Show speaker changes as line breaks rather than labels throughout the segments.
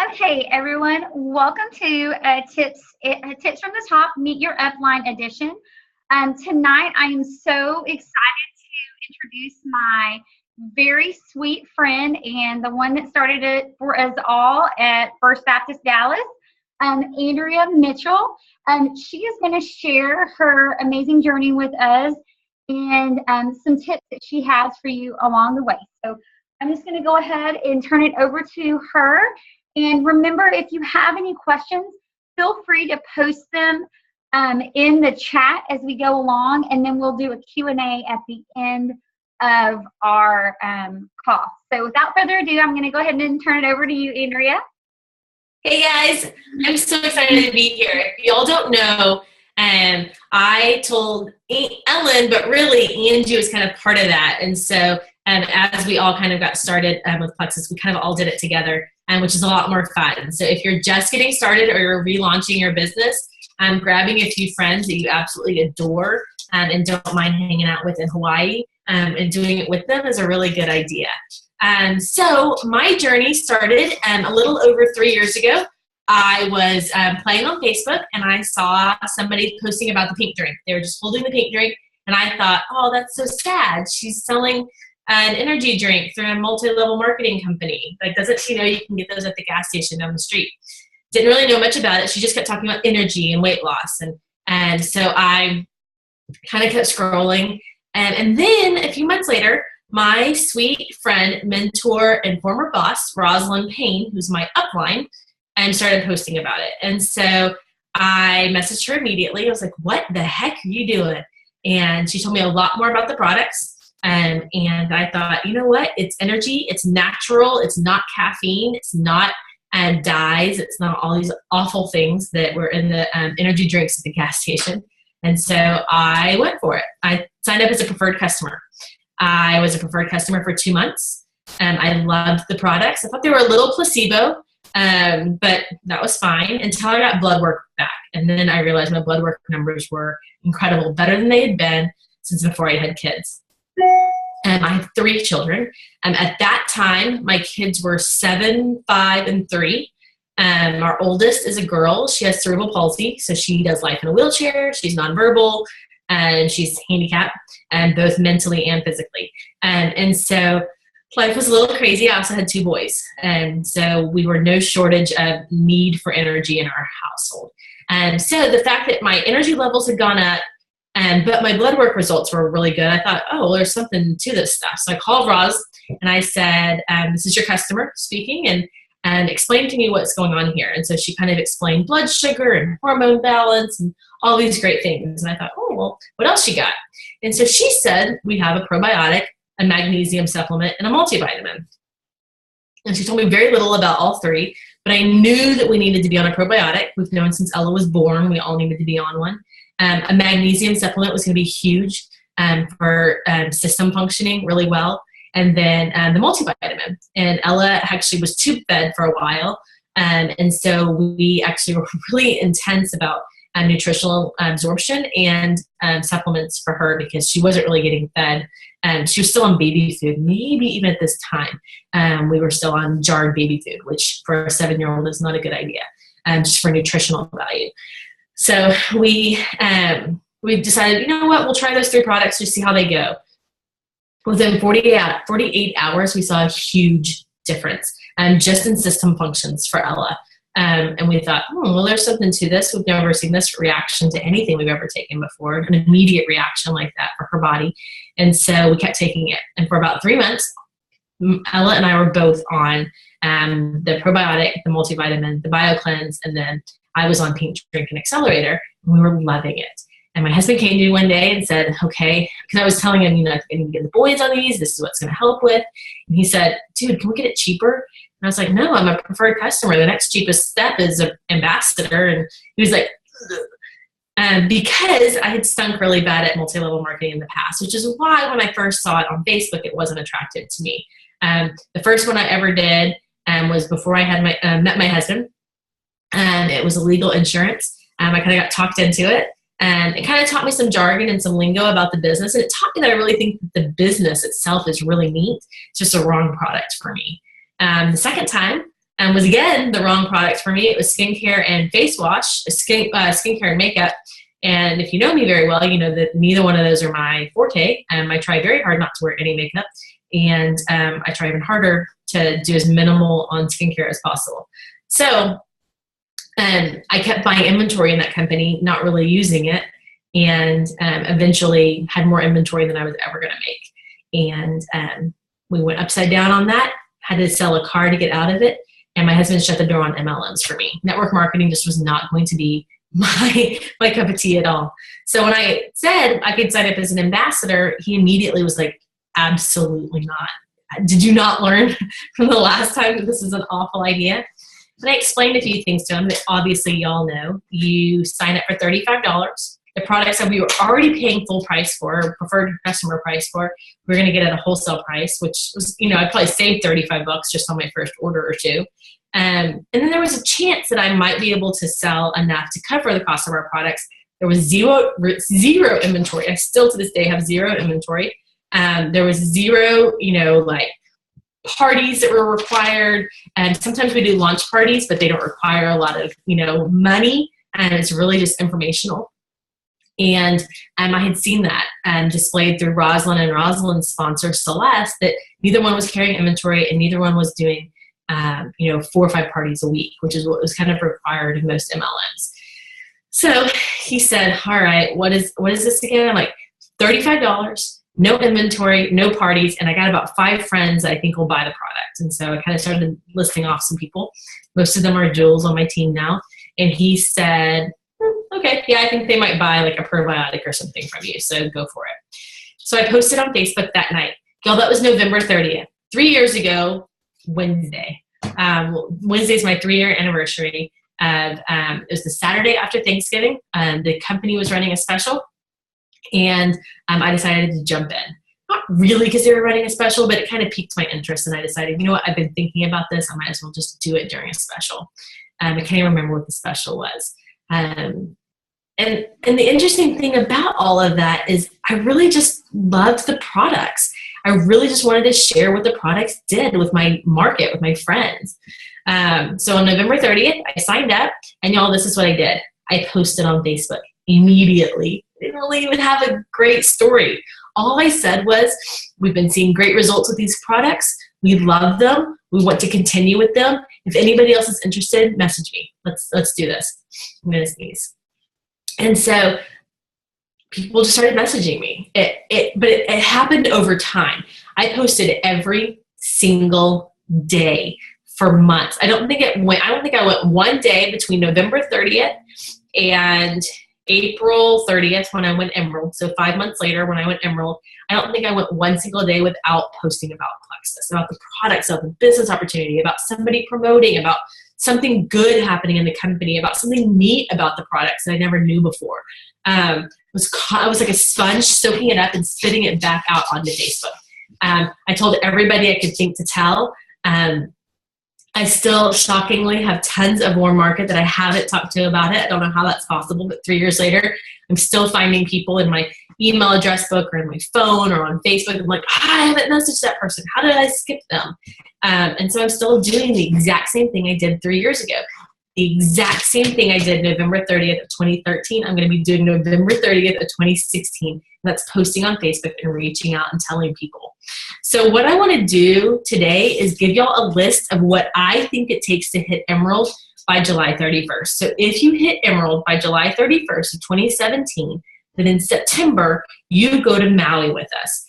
Okay, everyone, welcome to Tips from the Top, Meet Your Upline edition. Tonight, I am so excited to introduce my very sweet friend and the one that started it for us all at First Baptist Dallas, Andrea Mitchell. She is going to share her amazing journey with us and some tips that she has for you along the way. So I'm just going to go ahead and turn it over to her. And remember, if you have any questions, feel free to post them in the chat as we go along, and then we'll do a Q&A at the end of our call. So without further ado, I'm going to go ahead and turn it over to you, Andrea.
Hey guys, I'm so excited to be here. If y'all don't know, I told Ellen, but really Angie was kind of part of that. And so as we all kind of got started with Plexus, we kind of all did it together, which is a lot more fun. So if you're just getting started or you're relaunching your business, grabbing a few friends that you absolutely adore and don't mind hanging out with in Hawaii and doing it with them is a really good idea. So my journey started a little over 3 years ago. I was playing on Facebook and I saw somebody posting about the pink drink. They were just holding the pink drink and I thought, oh, that's so sad. She's selling an energy drink through a multi-level marketing company. Like, doesn't she know you can get those at the gas station down the street? Didn't really know much about it. She just kept talking about energy and weight loss. And so I kind of kept scrolling. And then a few months later, my sweet friend, mentor, and former boss, Rosalind Payne, who's my upline, started posting about it. And so I messaged her immediately. I was like, what the heck are you doing? And she told me a lot more about the products. And I thought, you know what? It's energy. It's natural. It's not caffeine. It's not dyes. It's not all these awful things that were in the energy drinks at the gas station. And so I went for it. I signed up as a preferred customer. I was a preferred customer for 2 months. I loved the products. I thought they were a little placebo, but that was fine until I got blood work back. And then I realized my blood work numbers were incredible, better than they had been since before I had kids. I have 3 children. At that time, my kids were 7, 5, and 3. Our oldest is a girl. She has cerebral palsy, so she does life in a wheelchair. She's nonverbal, and she's handicapped, both mentally and physically. And so life was a little crazy. I also had 2 boys, and so we were no shortage of need for energy in our household. And so the fact that my energy levels had gone up, but my blood work results were really good, I thought, oh, well, there's something to this stuff. So I called Roz, and I said, this is your customer speaking, and explain to me what's going on here. And so she kind of explained blood sugar and hormone balance and all these great things. And I thought, oh, well, what else you got? And so she said, we have a probiotic, a magnesium supplement, and a multivitamin. And she told me very little about all 3, but I knew that we needed to be on a probiotic. We've known since Ella was born, we all needed to be on one. A magnesium supplement was going to be huge for system functioning really well. And then the multivitamin. And Ella actually was tube fed for a while. And so we actually were really intense about nutritional absorption and supplements for her because she wasn't really getting fed. She was still on baby food, maybe even at this time. We were still on jarred baby food, which for a 7-year-old is not a good idea, just for nutritional value. So we decided, you know what, we'll try those 3 products to see how they go. Within 48 hours, we saw a huge difference just in system functions for Ella. And we thought, well, there's something to this. We've never seen this reaction to anything we've ever taken before, an immediate reaction like that for her body. And so we kept taking it. And for about 3 months, Ella and I were both on the probiotic, the multivitamin, the BioCleanse, and then I was on Pink Drink and Accelerator, and we were loving it. And my husband came to me one day and said, okay, because I was telling him, I need to get the boys on these. This is what's going to help with. And he said, dude, can we get it cheaper? And I was like, no, I'm a preferred customer. The next cheapest step is an ambassador. And he was like, because I had stunk really bad at multi-level marketing in the past, which is why when I first saw it on Facebook, it wasn't attractive to me. The first one I ever did was before I had met my husband. It was illegal insurance. I kind of got talked into it. And it kind of taught me some jargon and some lingo about the business. And it taught me that I really think that the business itself is really neat. It's just a wrong product for me. The second time, and was again the wrong product for me. It was skincare and face wash, skincare and makeup. And if you know me very well, you know that neither one of those are my forte. I try very hard not to wear any makeup, and I try even harder to do as minimal on skincare as possible. So I kept buying inventory in that company, not really using it, and eventually had more inventory than I was ever going to make. And we went upside down on that, had to sell a car to get out of it, and my husband shut the door on MLMs for me. Network marketing just was not going to be my cup of tea at all. So when I said I could sign up as an ambassador, he immediately was like, absolutely not. Did you not learn from the last time that this is an awful idea? And I explained a few things to him that obviously y'all know. You sign up for $35. The products that we were already paying full price for, preferred customer price for, we're going to get at a wholesale price, which was, I'd probably saved $35 just on my first order or two. And then there was a chance that I might be able to sell enough to cover the cost of our products. There was zero inventory. I still to this day have zero inventory. There was zero, parties that were required. And sometimes we do launch parties, but they don't require a lot of, money. And it's really just informational. And I had seen that displayed through Rosalind and Rosalind's sponsor, Celeste, that neither one was carrying inventory and neither one was doing 4 or 5 parties a week, which is what was kind of required in most MLMs. So he said, all right, what is this again? I'm like, $35, no inventory, no parties. And I got about 5 friends that I think will buy the product. And so I kind of started listing off some people. Most of them are Jules on my team now. And he said, okay, yeah, I think they might buy like a probiotic or something from you. So go for it. So I posted on Facebook that night. Y'all, that was November 30th. 3 years ago, Wednesday. Wednesday's my 3-year anniversary. It was the Saturday after Thanksgiving. The company was running a special, and I decided to jump in. Not really because they were running a special, but it kind of piqued my interest, and I decided, you know what, I've been thinking about this. I might as well just do it during a special. I can't even remember what the special was. And the interesting thing about all of that is I really just loved the products. I really just wanted to share what the products did with my market, with my friends. So on November 30th, I signed up, and y'all, this is what I did. I posted on Facebook immediately. I didn't really even have a great story. All I said was, we've been seeing great results with these products. We love them. We want to continue with them. If anybody else is interested, message me. Let's do this. I'm going to sneeze. And so people just started messaging me. But it happened over time. I posted every single day for months. I don't think I went one day between November 30th and April 30th when I went Emerald. So 5 months later when I went Emerald, I don't think I went one single day without posting about Plexus, about the products, about the business opportunity, about somebody promoting, about something good happening in the company, about something neat about the products that I never knew before. I was like a sponge, soaking it up and spitting it back out onto Facebook. I told everybody I could think to tell. I still shockingly have tons of warm market that I haven't talked to about it. I don't know how that's possible, but 3 years later, I'm still finding people in my email address book or in my phone or on Facebook. I'm like, I haven't messaged that person. How did I skip them? And so I'm still doing the exact same thing I did 3 years ago. The exact same thing I did November 30th of 2013, I'm going to be doing November 30th of 2016. That's posting on Facebook and reaching out and telling people. So what I want to do today is give y'all a list of what I think it takes to hit Emerald by July 31st. So if you hit Emerald by July 31st of 2017, then in September, you go to Maui with us.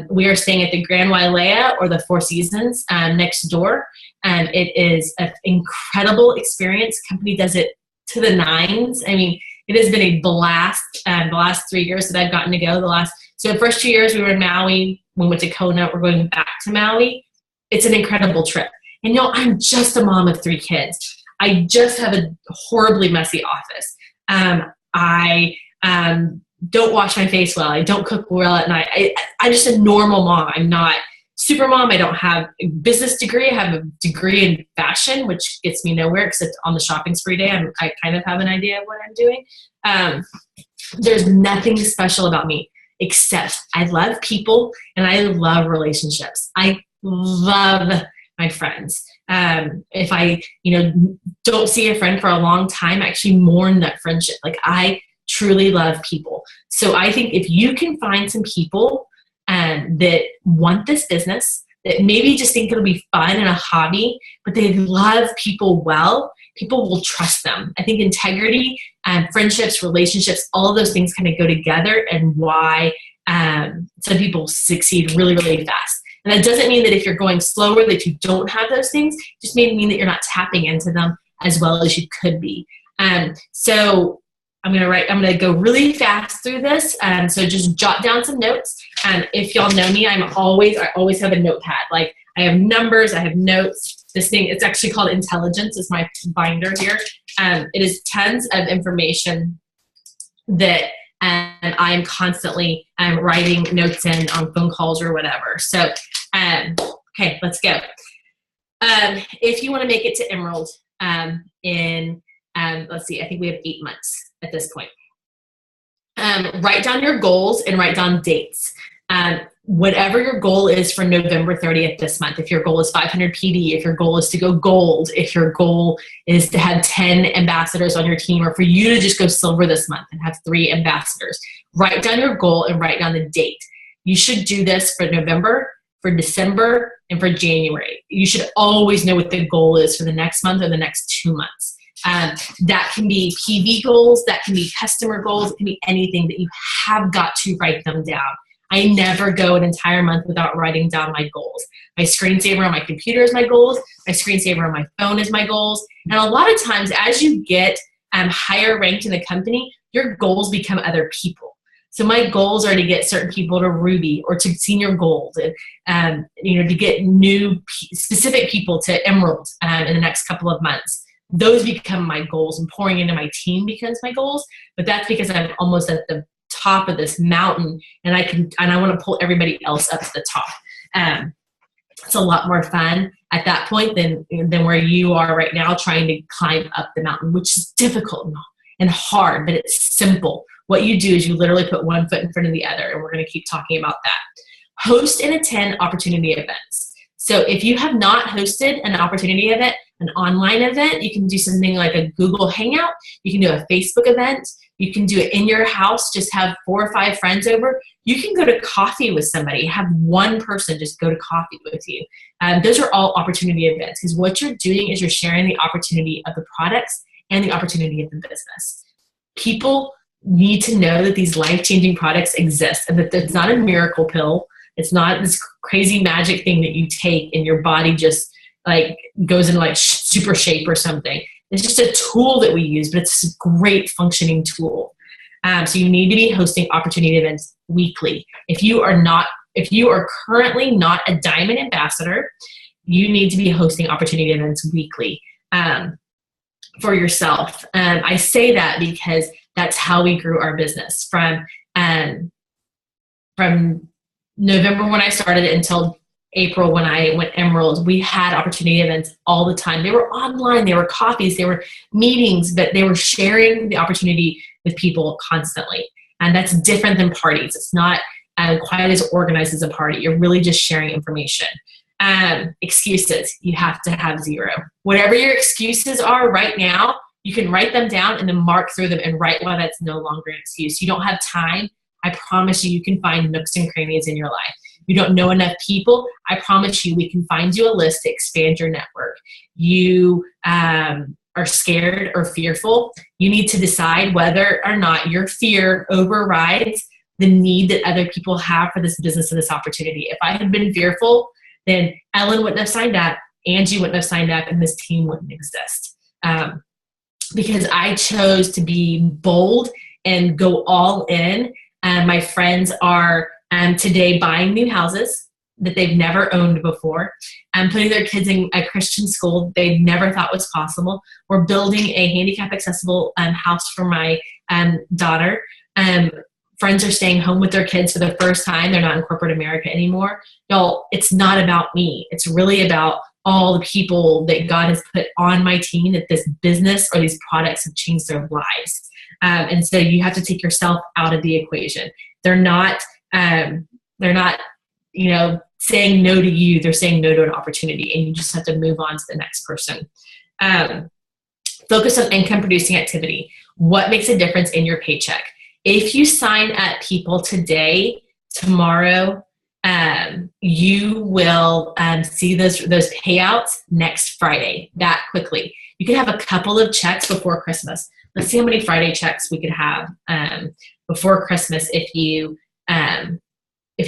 We are staying at the Grand Wailea or the Four Seasons next door. It is an incredible experience. Company does it to the nines. I mean, it has been a blast. The last 3 years that I've gotten to go. So the first 2 years we were in Maui. We went to Kona. We're going back to Maui. It's an incredible trip. And I'm just a mom of 3 kids. I just have a horribly messy office. I don't wash my face well. I don't cook well at night. I'm just a normal mom. I'm not super mom. I don't have a business degree. I have a degree in fashion, which gets me nowhere except on the shopping spree day. I kind of have an idea of what I'm doing. There's nothing special about me except I love people and I love relationships. I love my friends. If I, don't see a friend for a long time, I actually mourn that friendship. Like, I truly love people. So I think if you can find some people that want this business, that maybe just think it'll be fun and a hobby, but they love people well, people will trust them. I think integrity and friendships, relationships, all of those things kind of go together, and why some people succeed really, really fast. And that doesn't mean that if you're going slower that you don't have those things. It just may mean that you're not tapping into them as well as you could be. So I'm going to go really fast through this. So just jot down some notes. If y'all know me, I always have a notepad. Like, I have numbers, I have notes. This thing, it's actually called Intelligence. It's my binder here. It is tons of information that I am constantly writing notes in on phone calls or whatever. So, okay, let's go. If you want to make it to Emerald let's see, I think we have 8 months at this point. Write down your goals and write down dates. Whatever your goal is for November 30th this month, if your goal is 500 PD, if your goal is to go gold, if your goal is to have 10 ambassadors on your team, or for you to just go silver this month and have 3 ambassadors, write down your goal and write down the date. You should do this for November, for December, and for January. You should always know what the goal is for the next month or the next 2 months. That can be PV goals, that can be customer goals, it can be anything, that you have got to write them down. I never go an entire month without writing down my goals. My screensaver on my computer is my goals. My screensaver on my phone is my goals. And a lot of times, as you get higher ranked in the company, your goals become other people. So my goals are to get certain people to Ruby or to Senior Gold, and to get new specific people to Emerald in the next couple of months. Those become my goals, and pouring into my team becomes my goals. But that's because I'm almost at the top of this mountain, and I want to pull everybody else up to the top. It's a lot more fun at that point than where you are right now, trying to climb up the mountain, which is difficult and hard, but it's simple. What you do is you literally put one foot in front of the other, and we're going to keep talking about that. Host and attend opportunity events. So if you have not hosted an opportunity event, an online event, you can do something like a Google Hangout. You can do a Facebook event. You can do it in your house. Just have 4 or 5 friends over. You can go to coffee with somebody. Have one person just go to coffee with you. Those are all opportunity events, because what you're doing is you're sharing the opportunity of the products and the opportunity of the business. People need to know that these life-changing products exist, and that it's not a miracle pill. It's not this crazy magic thing that you take and your body just like goes into like super shape or something. It's just a tool that we use, but it's a great functioning tool. So you need to be hosting opportunity events weekly. If you are currently not a Diamond Ambassador, you need to be hosting opportunity events weekly for yourself. I say that because that's how we grew our business from November when I started until April when I went Emerald. We had opportunity events all the time. They were online, they were coffees, they were meetings, but they were sharing the opportunity with people constantly. And that's different than parties. It's not quite as organized as a party. You're really just sharing information. Excuses, you have to have 0. Whatever your excuses are right now, you can write them down and then mark through them and write why that's no longer an excuse. You don't have time. I promise you can find nooks and crannies in your life. You don't know enough people. I promise you we can find you a list to expand your network. You are scared or fearful. You need to decide whether or not your fear overrides the need that other people have for this business and this opportunity. If I had been fearful, then Ellen wouldn't have signed up, Angie wouldn't have signed up, and this team wouldn't exist. Because I chose to be bold and go all in. My friends are today buying new houses that they've never owned before, and putting their kids in a Christian school they never thought was possible. We're building a handicap accessible house for my daughter. Friends are staying home with their kids for the first time. They're not in corporate America anymore. Y'all, it's not about me. It's really about all the people that God has put on my team, that this business or these products have changed their lives. And so you have to take yourself out of the equation. They're not saying no to you, they're saying no to an opportunity, and you just have to move on to the next person. Focus on income producing activity. What makes a difference in your paycheck? If you sign up people today, tomorrow, you will see those payouts next Friday, that quickly. You can have a couple of checks before Christmas. Let's see how many Friday checks we could have before Christmas if you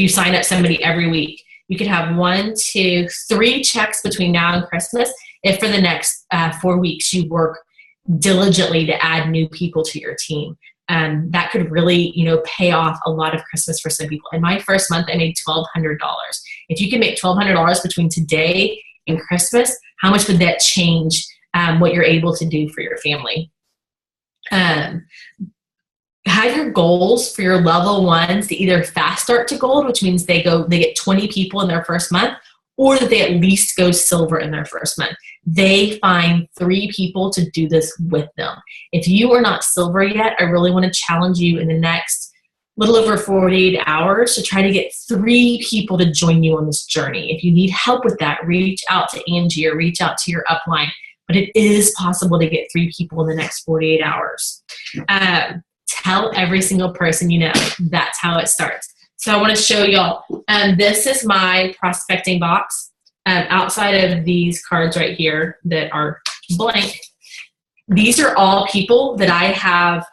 sign up somebody every week. You could have 1, 2, 3 checks between now and Christmas if for the next 4 weeks you work diligently to add new people to your team. That could really, pay off a lot of Christmas for some people. In my first month, I made $1,200. If you can make $1,200 between today and Christmas, how much would that change what you're able to do for your family? Have your goals for your level ones to either fast start to gold, which means they get 20 people in their first month, or that they at least go silver in their first month. They find 3 people to do this with them. If you are not silver yet, I really want to challenge you in the next little over 48 hours to try to get 3 people to join you on this journey. If you need help with that, reach out to Angie or reach out to your upline. But it is possible to get 3 people in the next 48 hours. Tell every single person you know. That's how it starts. So I want to show y'all. This is my prospecting box. Outside of these cards right here that are blank, these are all people that I have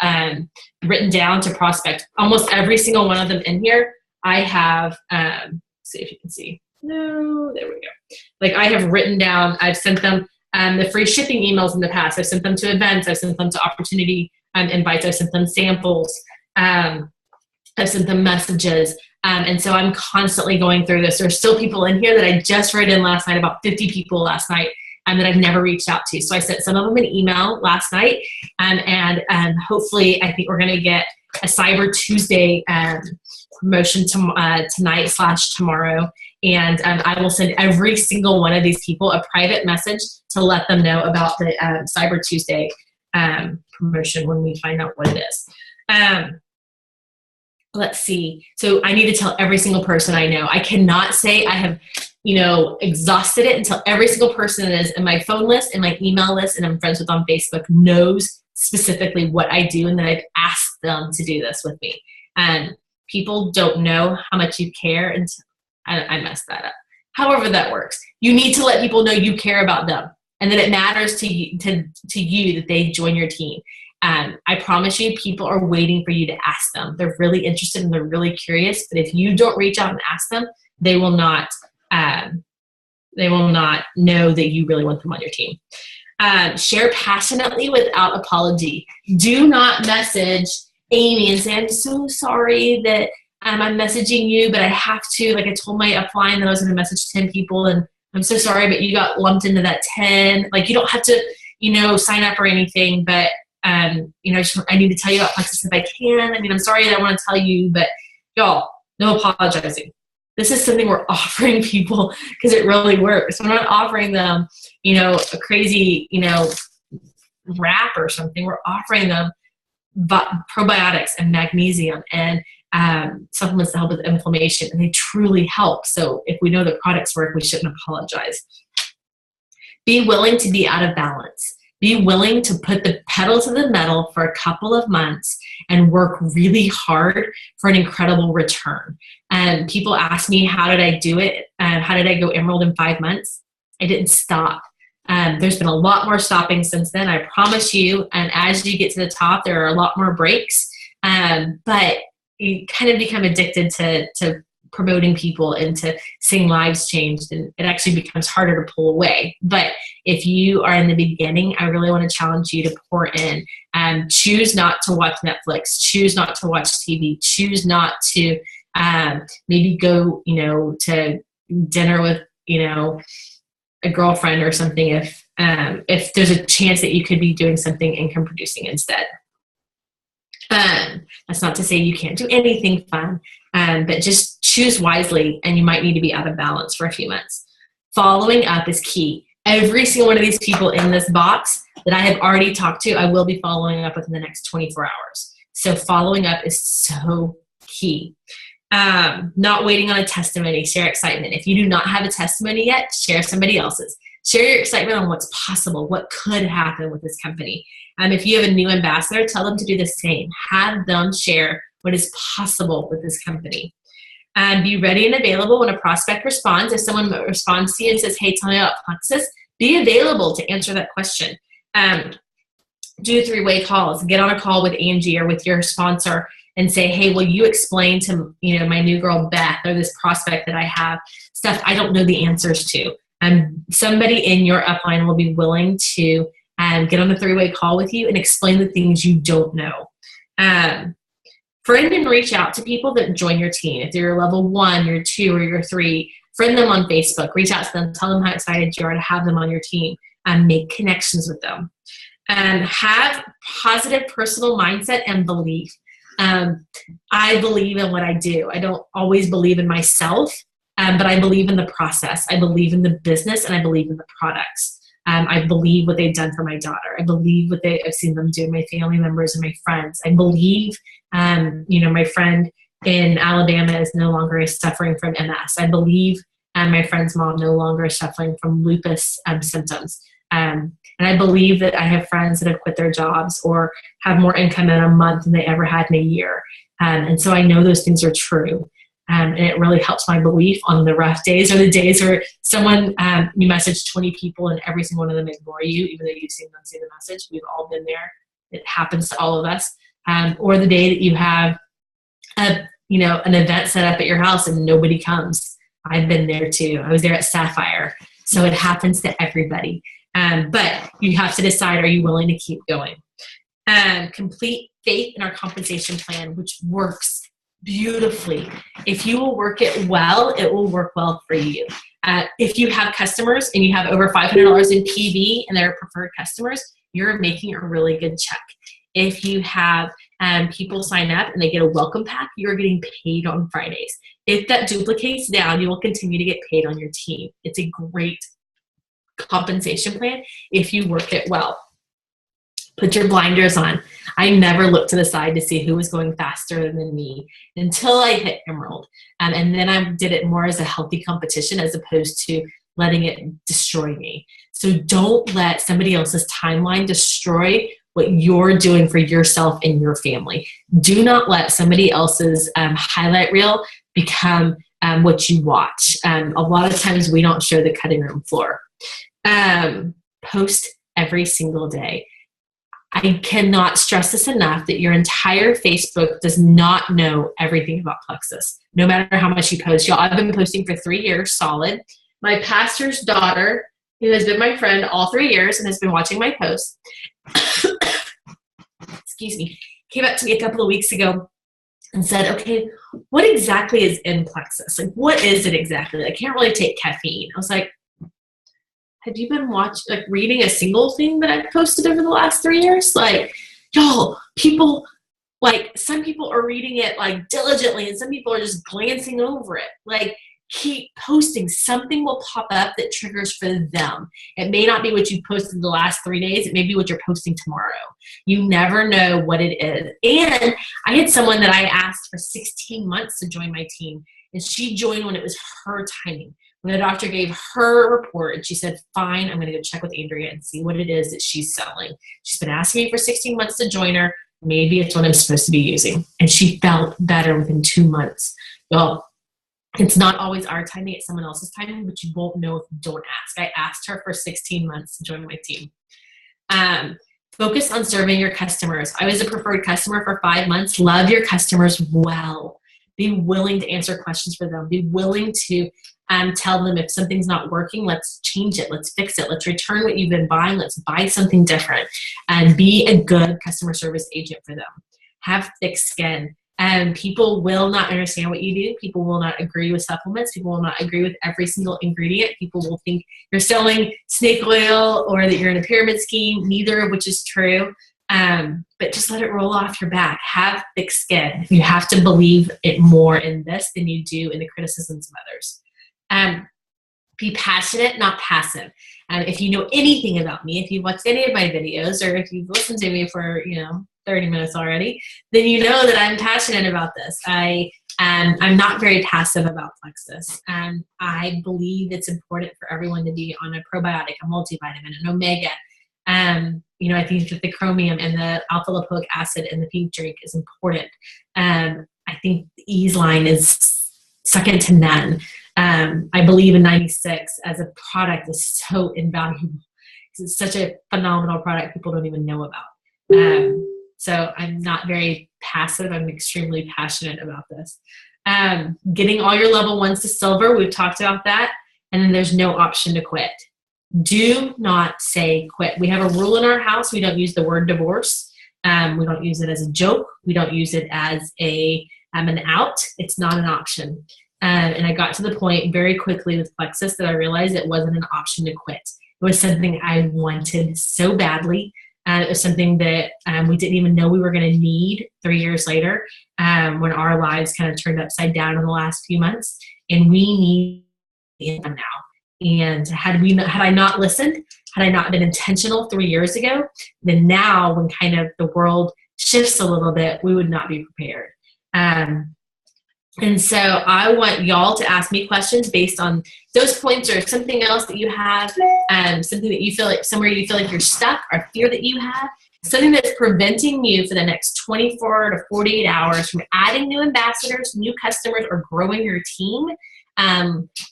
written down to prospect. Almost every single one of them in here, I have, see if you can see. No, there we go. Like I have written down, I've sent them the free shipping emails in the past. I've sent them to events. I've sent them to opportunity invites. I've sent them samples. I've sent them messages. And so I'm constantly going through this. There's still people in here that I just read in last night, about 50 people last night, that I've never reached out to. So I sent some of them an email last night, and hopefully I think we're going to get a Cyber Tuesday promotion tonight/tomorrow. And I will send every single one of these people a private message to let them know about the Cyber Tuesday promotion when we find out what it is. Let's see. So I need to tell every single person I know. I cannot say I have, exhausted it until every single person that is in my phone list, in my email list, and I'm friends with on Facebook knows specifically what I do, and that I've asked them to do this with me. And people don't know how much you care until I messed that up. However that works. You need to let people know you care about them and that it matters to you that they join your team. I promise you, people are waiting for you to ask them. They're really interested and they're really curious. But if you don't reach out and ask them, they will not know that you really want them on your team. Share passionately without apology. Do not message Amy and say, I'm so sorry that I'm messaging you, but I have to. Like I told my upline that I was going to message 10 people, and I'm so sorry, but you got lumped into that 10. Like you don't have to, sign up or anything, but I need to tell you about Plexus if I can. I mean, I'm sorry that I want to tell you, but y'all, no apologizing. This is something we're offering people because it really works. We're not offering them, a crazy, wrap or something. We're offering them probiotics and magnesium and supplements to help with inflammation, and they truly help. So if we know the products work, we shouldn't apologize. Be willing to be out of balance. Be willing to put the pedal to the metal for a couple of months and work really hard for an incredible return. And people ask me, how did I do it? How did I go emerald in 5 months? I didn't stop. There's been a lot more stopping since then, I promise you. And as you get to the top, there are a lot more breaks. But you kind of become addicted to promoting people and to seeing lives changed, and it actually becomes harder to pull away. But if you are in the beginning, I really want to challenge you to pour in and choose not to watch Netflix, choose not to watch TV, choose not to maybe go, to dinner with, a girlfriend or something if there's a chance that you could be doing something income producing instead. That's not to say you can't do anything fun, but just choose wisely, and you might need to be out of balance for a few months. Following up is key. Every single one of these people in this box that I have already talked to, I will be following up within the next 24 hours. So following up is so key. Not waiting on a testimony, share excitement. If you do not have a testimony yet, share somebody else's. Share your excitement on what's possible, what could happen with this company. If you have a new ambassador, tell them to do the same. Have them share what is possible with this company. Be ready and available when a prospect responds. If someone responds to you and says, hey, tell me about Plexus, be available to answer that question. Do three-way calls. Get on a call with Angie or with your sponsor and say, hey, will you explain to my new girl Beth or this prospect that I have stuff I don't know the answers to. Somebody in your upline will be willing to get on a three-way call with you and explain the things you don't know. Friend and reach out to people that join your team. If you're level 1, you're 2, or you're 3, friend them on Facebook. Reach out to them. Tell them how excited you are to have them on your team. Make connections with them. Have positive personal mindset and belief. I believe in what I do. I don't always believe in myself, but I believe in the process. I believe in the business, and I believe in the products. I believe what they've done for my daughter. I believe what I've seen them do, my family members and my friends. I believe, my friend in Alabama is no longer suffering from MS. I believe my friend's mom no longer is suffering from lupus symptoms. And I believe that I have friends that have quit their jobs or have more income in a month than they ever had in a year. And so I know those things are true. And it really helps my belief on the rough days, or the days where someone, you message 20 people and every single one of them ignore you, even though you've seen them see the message. We've all been there. It happens to all of us. Or the day that you have an event set up at your house and nobody comes. I've been there too. I was there at Sapphire. So it happens to everybody. But you have to decide, are you willing to keep going? Complete faith in our compensation plan, which works beautifully. If you will work it well, it will work well for you. If you have customers and you have over $500 in PV and they're preferred customers, you're making a really good check. If you have people sign up and they get a welcome pack, you're getting paid on Fridays. If that duplicates down, you will continue to get paid on your team. It's a great compensation plan if you work it well. Put your blinders on. I never looked to the side to see who was going faster than me until I hit Emerald. And then I did it more as a healthy competition as opposed to letting it destroy me. So don't let somebody else's timeline destroy what you're doing for yourself and your family. Do not let somebody else's highlight reel become what you watch. A lot of times we don't show the cutting room floor. Post every single day. I cannot stress this enough that your entire Facebook does not know everything about Plexus, no matter how much you post. Y'all, I've been posting for 3 years solid. My pastor's daughter, who has been my friend all 3 years and has been watching my posts, excuse me, came up to me a couple of weeks ago and said, okay, what exactly is in Plexus? Like, what is it exactly? I can't really take caffeine. I was like, have you been reading a single thing that I've posted over the last 3 years? Like, y'all, people, some people are reading it diligently and some people are just glancing over it. Keep posting. Something will pop up that triggers for them. It may not be what you posted the last 3 days. It may be what you're posting tomorrow. You never know what it is. And I had someone that I asked for 16 months to join my team, and she joined when it was her timing. When the doctor gave her report, and she said, fine, I'm going to go check with Andrea and see what it is that she's selling. She's been asking me for 16 months to join her. Maybe it's what I'm supposed to be using. And she felt better within 2 months. Well, it's not always our timing, it's someone else's timing, but you won't know if you don't ask. I asked her for 16 months to join my team. Focus on serving your customers. I was a preferred customer for 5 months. Love your customers well. Be willing to answer questions for them. Be willing to tell them if something's not working, let's change it, let's fix it, let's return what you've been buying, let's buy something different, and be a good customer service agent for them. Have thick skin. People will not understand what you do. People will not agree with supplements. People will not agree with every single ingredient. People will think you're selling snake oil or that you're in a pyramid scheme, neither of which is true. But just let it roll off your back. Have thick skin. You have to believe it more in this than you do in the criticisms of others. Be passionate, not passive. If you know anything about me, if you've watched any of my videos, or if you've listened to me for 30 minutes already, then you know that I'm passionate about this. I I'm not very passive about Plexus. I believe it's important for everyone to be on a probiotic, a multivitamin, an omega. I think that the chromium and the alpha lipoic acid in the pink drink is important. I think the Ease line is second to none. I believe in 96 as a product is so invaluable. It's such a phenomenal product people don't even know about. So I'm not very passive. I'm extremely passionate about this. Getting all your level 1s to silver, we've talked about that. And then there's no option to quit. Do not say quit. We have a rule in our house. We don't use the word divorce. We don't use it as a joke. We don't use it as an out. It's not an option. And I got to the point very quickly with Plexus that I realized it wasn't an option to quit. It was something I wanted so badly. It was something that we didn't even know we were going to need 3 years later when our lives kind of turned upside down in the last few months. And we need them now. And had I not listened, had I not been intentional 3 years ago, then now when kind of the world shifts a little bit, we would not be prepared. And so I want y'all to ask me questions based on those points or something else that you have, something that you feel like, somewhere you feel like you're stuck or fear that you have, something that's preventing you for the next 24 to 48 hours from adding new ambassadors, new customers, or growing your team.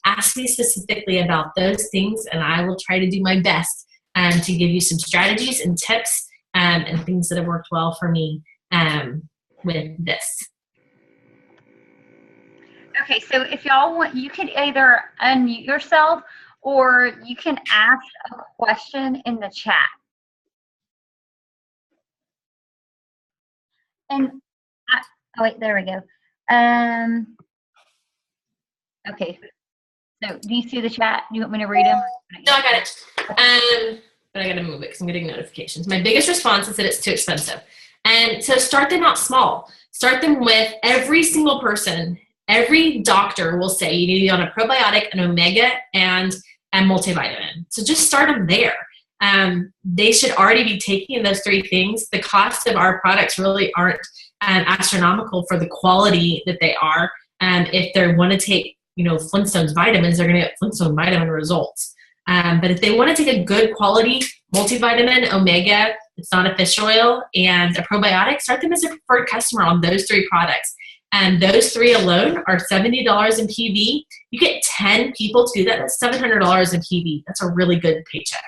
Ask me specifically about those things, and I will try to do my best to give you some strategies and tips and things that have worked well for me with this.
Okay, so if y'all want, you can either unmute yourself or you can ask a question in the chat. And oh wait, there we go. Okay, so do you see the chat? Do you want me to read them?
No, I got it. But I got to move it because I'm getting notifications. My biggest response is that it's too expensive. And so start them out small. Start them with every single person. Every doctor will say you need to be on a probiotic, an omega, and a multivitamin. So just start them there. They should already be taking those 3 things. The cost of our products really aren't astronomical for the quality that they are. If they want to take, Flintstones vitamins, they're going to get Flintstone vitamin results. But if they want to take a good quality multivitamin, omega, it's not a fish oil, and a probiotic, start them as a preferred customer on those 3 products. And those 3 alone are $70 in PV. You get 10 people to do that. That's $700 in PV. That's a really good paycheck.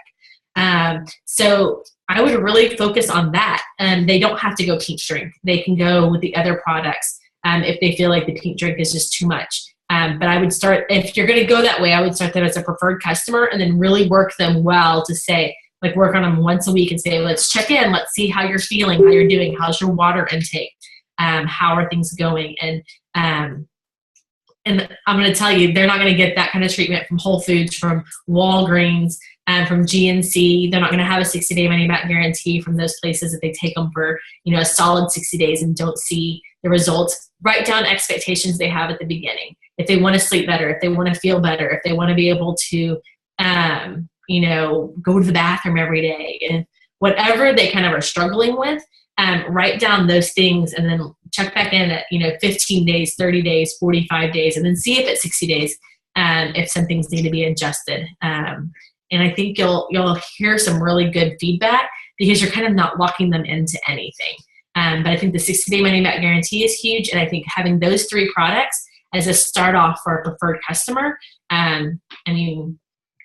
So I would really focus on that. They don't have to go pink drink. They can go with the other products if they feel like the pink drink is just too much. But I would start, if you're going to go that way, I would start them as a preferred customer and then really work them well to say, like work on them once a week and say, let's check in. Let's see how you're feeling, how you're doing. How's your water intake? How are things going? And I'm going to tell you, they're not going to get that kind of treatment from Whole Foods, from Walgreens, from GNC. They're not going to have a 60-day money-back guarantee from those places if they take them for a solid 60 days and don't see the results. Write down expectations they have at the beginning. If they want to sleep better, if they want to feel better, if they want to be able to, go to the bathroom every day, and whatever they kind of are struggling with. Write down those things and then check back in at 15 days, 30 days, 45 days, and then see if at 60 days if some things need to be adjusted. And I think you'll hear some really good feedback because you're kind of not locking them into anything. But I think the 60-day money-back guarantee is huge, and I think having those 3 products as a start off for a preferred customer,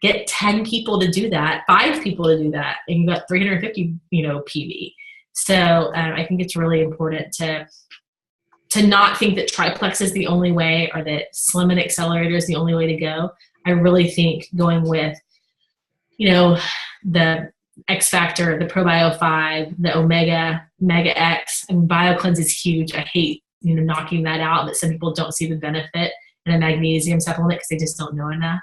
get 10 people to do that, 5 people to do that, and you've got 350 PV. So I think it's really important to not think that triplex is the only way or that Slim and Accelerator is the only way to go. I really think going with, the X Factor, the ProBio 5, the Omega, Mega X, and BioCleanse is huge. I hate, knocking that out, but some people don't see the benefit in a magnesium supplement because they just don't know enough.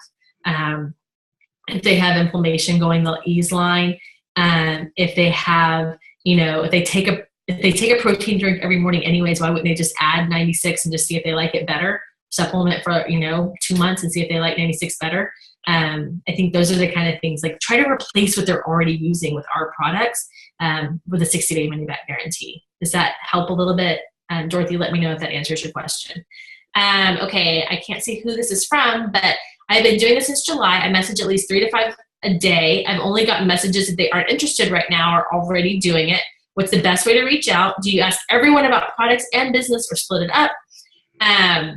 If they have inflammation going, the Ease line. If they have, if they take a protein drink every morning anyways, why wouldn't they just add 96 and just see if they like it better? Supplement for 2 months and see if they like 96 better. I think those are the kind of things, like try to replace what they're already using with our products with a 60-day money-back guarantee. Does that help a little bit? Dorothy, let me know if that answers your question. Okay, I can't see who this is from, but I've been doing this since July. I message at least 3 to 5 a day. I've only gotten messages that they aren't interested right now or already doing it. What's the best way to reach out? Do you ask everyone about products and business or split it up?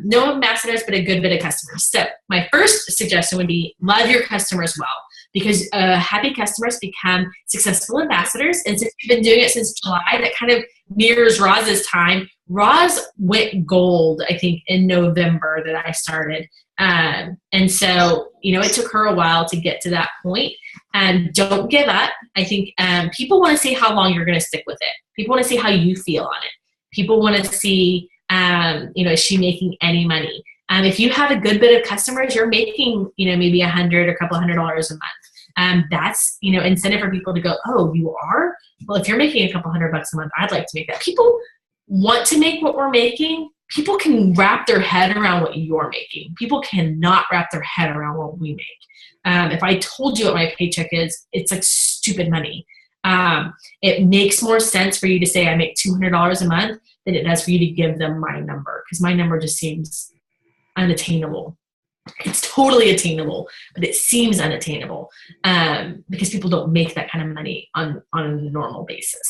No ambassadors, but a good bit of customers. So my first suggestion would be love your customers well, because happy customers become successful ambassadors. And since you've been doing it since July, that kind of mirrors Roz's time. Roz went gold, I think, in November that I started. And so, it took her a while to get to that point. Don't give up. I think people want to see how long you're going to stick with it. People want to see how you feel on it. People want to see, is she making any money? If you have a good bit of customers, you're making, maybe $100 or a couple $100 a month. That's, incentive for people to go, oh, you are? Well, if you're making a couple $100 a month, I'd like to make that. People want to make what we're making. People can wrap their head around what you're making. People cannot wrap their head around what we make. If I told you what my paycheck is, it's like stupid money. It makes more sense for you to say I make $200 a month than it does for you to give them my number, because my number just seems unattainable. It's totally attainable, but it seems unattainable because people don't make that kind of money on a normal basis.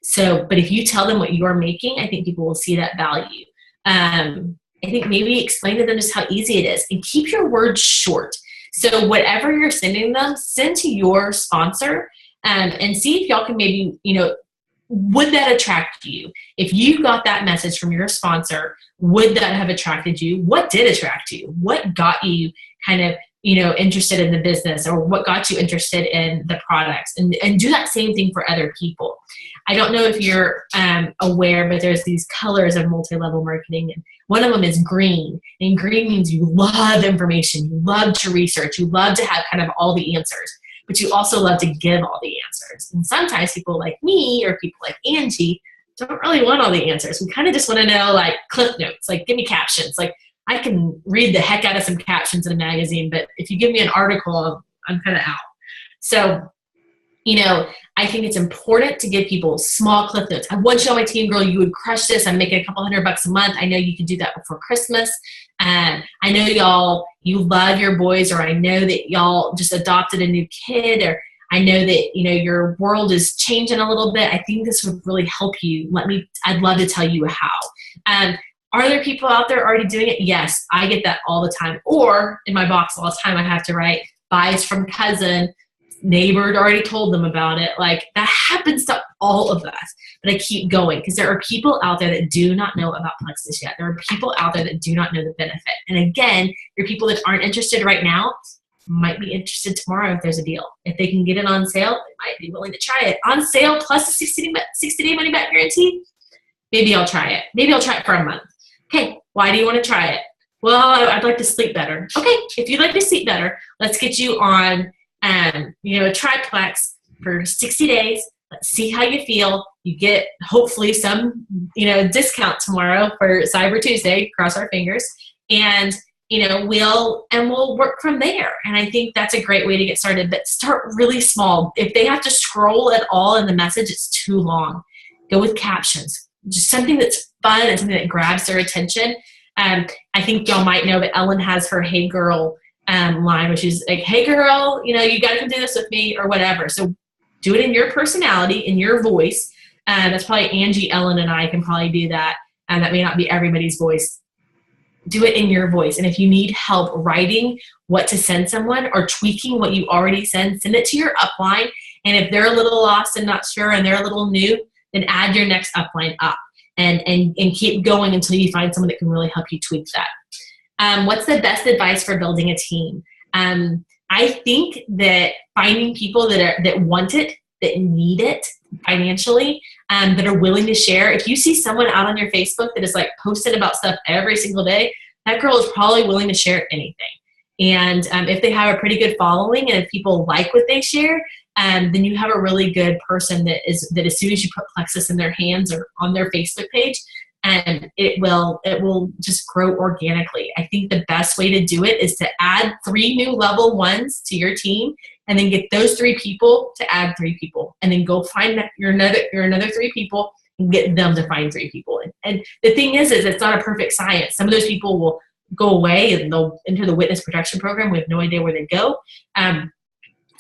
So, but if you tell them what you're making, I think people will see that value. I think maybe explain to them just how easy it is, and keep your words short. So whatever you're sending them, send to your sponsor and see if y'all can maybe, would that attract you? If you got that message from your sponsor, would that have attracted you? What did attract you? What got you kind of, interested in the business, or what got you interested in the products? And do that same thing for other people. I don't know if you're aware, but there's these colors of multi-level marketing. And one of them is green. And green means you love information. You love to research. You love to have kind of all the answers. But you also love to give all the answers. And sometimes people like me or people like Angie don't really want all the answers. We kind of just want to know, like, cliff notes, like give me captions. Like, I can read the heck out of some captions in a magazine, but if you give me an article, I'm kind of out. So, I think it's important to give people small cliff notes. I want you on my team, girl. You would crush this. I'm making a couple $100 a month. I know you could do that before Christmas. I know you love your boys, or I know that y'all just adopted a new kid, or I know that, your world is changing a little bit. I think this would really help you. I'd love to tell you how. Are there people out there already doing it? Yes, I get that all the time. Or in my box all the time, I have to write buys from cousin, neighbor had already told them about it. Like, that happens to all of us. But I keep going because there are people out there that do not know about Plexus yet. There are people out there that do not know the benefit. And again, there are people that aren't interested right now, might be interested tomorrow if there's a deal. If they can get it on sale, they might be willing to try it. On sale plus a 60-day money-back guarantee, maybe I'll try it. Maybe I'll try it for a month. Okay, why do you want to try it? Well, I'd like to sleep better. Okay, if you'd like to sleep better, let's get you on a triplex for 60 days. Let's see how you feel. You get hopefully some, discount tomorrow for Cyber Tuesday. Cross our fingers. And, we'll work from there. And I think that's a great way to get started. But start really small. If they have to scroll at all in the message, it's too long. Go with captions. Just something that's fun and something that grabs their attention. I think y'all might know, but Ellen has her Hey Girl line, which is like, hey girl, you got to come do this with me, or whatever. So do it in your personality, in your voice. That's probably Angie, Ellen, and I can probably do that. And that may not be everybody's voice. Do it in your voice. And if you need help writing what to send someone or tweaking what you already send it to your upline. And if they're a little lost and not sure and they're a little new, then add your next upline up and keep going until you find someone that can really help you tweak that. What's the best advice for building a team? I think that finding people that want it, that need it financially, that are willing to share. If you see someone out on your Facebook that is like posting about stuff every single day, that girl is probably willing to share anything. And if they have a pretty good following and if people like what they share, then you have a really good person that as soon as you put Plexus in their hands or on their Facebook page, and it will just grow organically. I think the best way to do it is to add 3 new level 1s to your team, and then get those 3 people to add 3 people, and then go find your another 3 people and get them to find 3 people. And the thing is it's not a perfect science. Some of those people will go away and they'll enter the witness protection program. We have no idea where they go. Some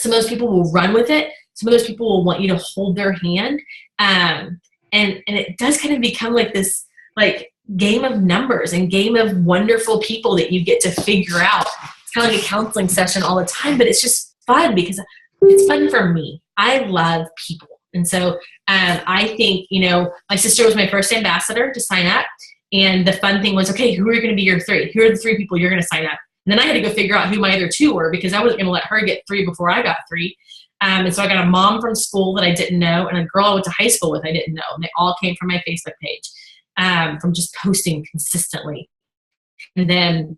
of those people will run with it. Some of those people will want you to hold their hand. And it does kind of become like this like game of numbers and game of wonderful people that you get to figure out. It's kind of like a counseling session all the time, but it's just fun because it's fun for me. I love people. And so I think, my sister was my first ambassador to sign up. And the fun thing was, okay, who are going to be your 3? Who are the 3 people you're going to sign up? And then I had to go figure out who my other 2 were because I wasn't going to let her get 3 before I got 3. And so I got a mom from school that I didn't know and a girl I went to high school with I didn't know. And they all came from my Facebook page from just posting consistently. And then,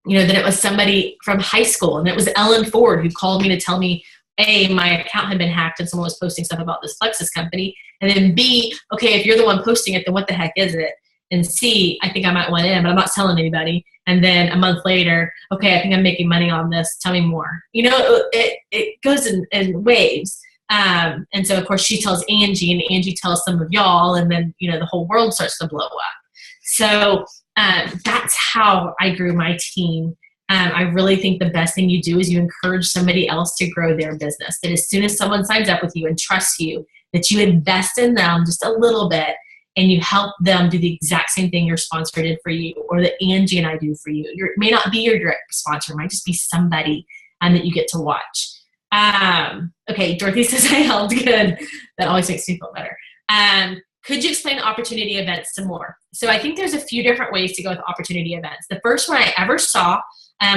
then it was somebody from high school. And it was Ellen Ford who called me to tell me, A, my account had been hacked and someone was posting stuff about this Plexus company. And then B, okay, if you're the one posting it, then what the heck is it? And C, I think I might want in, but I'm not telling anybody. And then a month later, okay, I think I'm making money on this. Tell me more. It goes in waves. And so, of course, she tells Angie, and Angie tells some of y'all, and then, the whole world starts to blow up. So that's how I grew my team. I really think the best thing you do is you encourage somebody else to grow their business. That as soon as someone signs up with you and trusts you, that you invest in them just a little bit, and you help them do the exact same thing your sponsor did for you, or that Angie and I do for you. It may not be your direct sponsor. It might just be somebody that you get to watch. Okay, Dorothy says I held good. That always makes me feel better. Could you explain opportunity events some more? So I think there's a few different ways to go with opportunity events. The first one I ever saw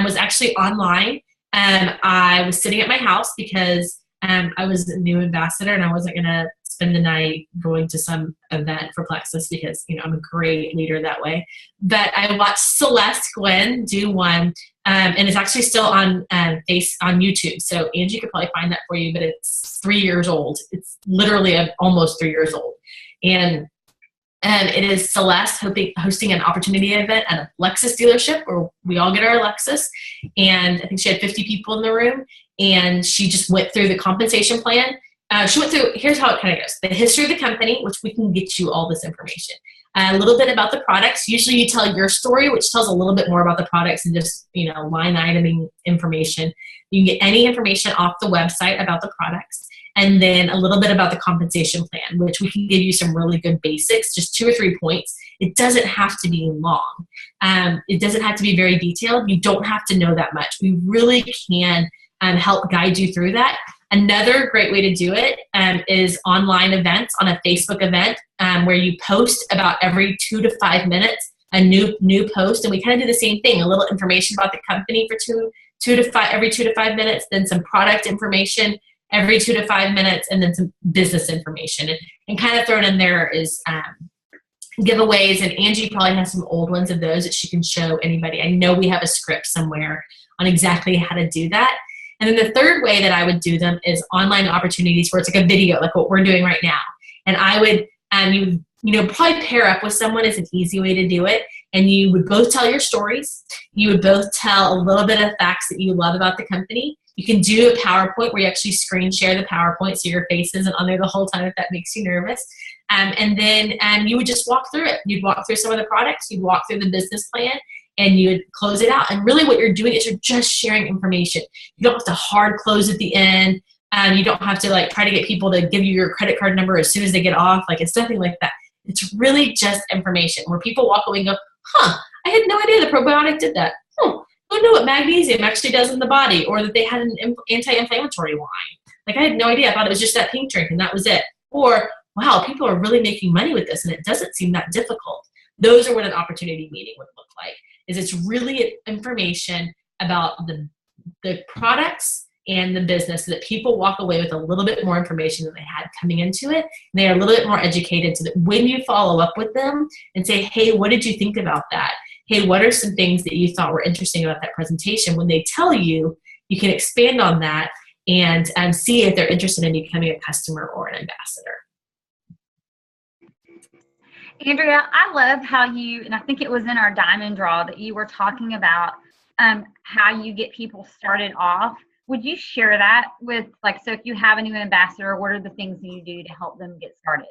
was actually online. I was sitting at my house because I was a new ambassador and I wasn't going to spend the night going to some event for Plexus because, I'm a great leader that way. But I watched Celeste Gwen do one, and it's actually still on YouTube. So Angie could probably find that for you, but it's 3 years old. It's literally almost 3 years old. And it is Celeste hosting an opportunity event at a Lexus dealership where we all get our Lexus. And I think she had 50 people in the room. And she just went through the compensation plan. She went through, here's how it kind of goes. The history of the company, which we can get you all this information. A little bit about the products. Usually you tell your story, which tells a little bit more about the products and just, line iteming information. You can get any information off the website about the products. And then a little bit about the compensation plan, which we can give you some really good basics, just 2 or 3 points. It doesn't have to be long. It doesn't have to be very detailed. You don't have to know that much. We really can help guide you through that. Another great way to do it is online events on a Facebook event where you post about every 2 to 5 minutes, a new post. And we kind of do the same thing, a little information about the company for every 2 to 5 minutes, then some product information every 2 to 5 minutes, and then some business information. And kind of thrown in there is giveaways, and Angie probably has some old ones of those that she can show anybody. I know we have a script somewhere on exactly how to do that. And then the third way that I would do them is online opportunities where it's like a video, like what we're doing right now. And I would, probably pair up with someone is an easy way to do it. And you would both tell your stories. You would both tell a little bit of facts that you love about the company. You can do a PowerPoint where you actually screen share the PowerPoint so your face isn't on there the whole time if that makes you nervous. And then you would just walk through it. You'd walk through some of the products. You'd walk through the business plan. And you would close it out. And really what you're doing is you're just sharing information. You don't have to hard close at the end. You don't have to try to get people to give you your credit card number as soon as they get off. It's nothing like that. It's really just information where people walk away and go, I had no idea the probiotic did that. Who knew what magnesium actually does in the body, or that they had an anti-inflammatory wine. I had no idea. I thought it was just that pink drink and that was it. Or, wow, people are really making money with this and it doesn't seem that difficult. Those are what an opportunity meeting would look like. Is it's really information about the products and the business so that people walk away with a little bit more information than they had coming into it. And they are a little bit more educated so that when you follow up with them and say, hey, what did you think about that? Hey, what are some things that you thought were interesting about that presentation? When they tell you, you can expand on that and see if they're interested in becoming a customer or an ambassador.
Andrea, I love how and I think it was in our diamond draw that you were talking about how you get people started off. Would you share that with, so if you have a new ambassador, what are the things that you do to help them get started?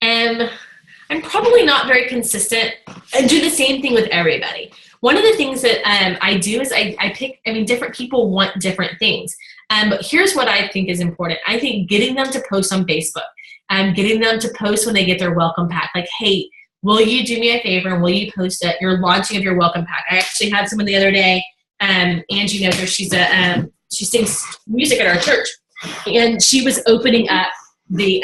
I'm probably not very consistent and do the same thing with everybody. One of the things that I do is I pick, different people want different things. But here's what I think is important. I think getting them to post on Facebook, getting them to post when they get their welcome pack. Like, hey, will you do me a favor and will you post it? Your launching of your welcome pack. I actually had someone the other day, Angie knows her, she sings music at our church. And she was opening up the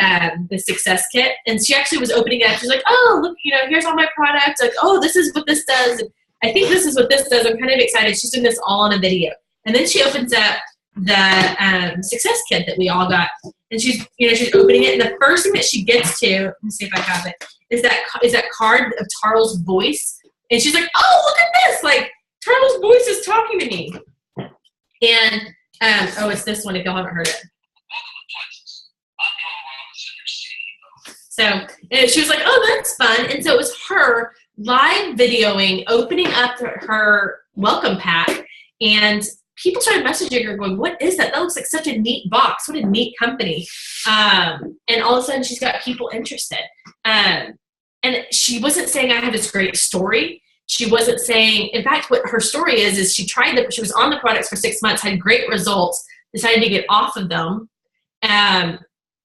success kit, and she actually was opening it up. She's like, oh, look, here's all my products. Like, oh, this is what this does. And I think this is what this does. I'm kind of excited. She's doing this all on a video. And then she opens up the success kit that we all got. And she's opening it. And the first thing that she gets to, let me see if I have it, is that card of Tarl's voice. And she's like, oh, look at this. Like, Tarl's voice is talking to me. And, it's this one if y'all haven't heard it. So she was like, oh, that's fun. And so it was her live videoing, opening up her welcome pack, and people started messaging her going, what is that? That looks like such a neat box. What a neat company. And all of a sudden she's got people interested. And she wasn't saying I have this great story. She wasn't saying, in fact, what her story is she she was on the products for 6 months, had great results, decided to get off of them.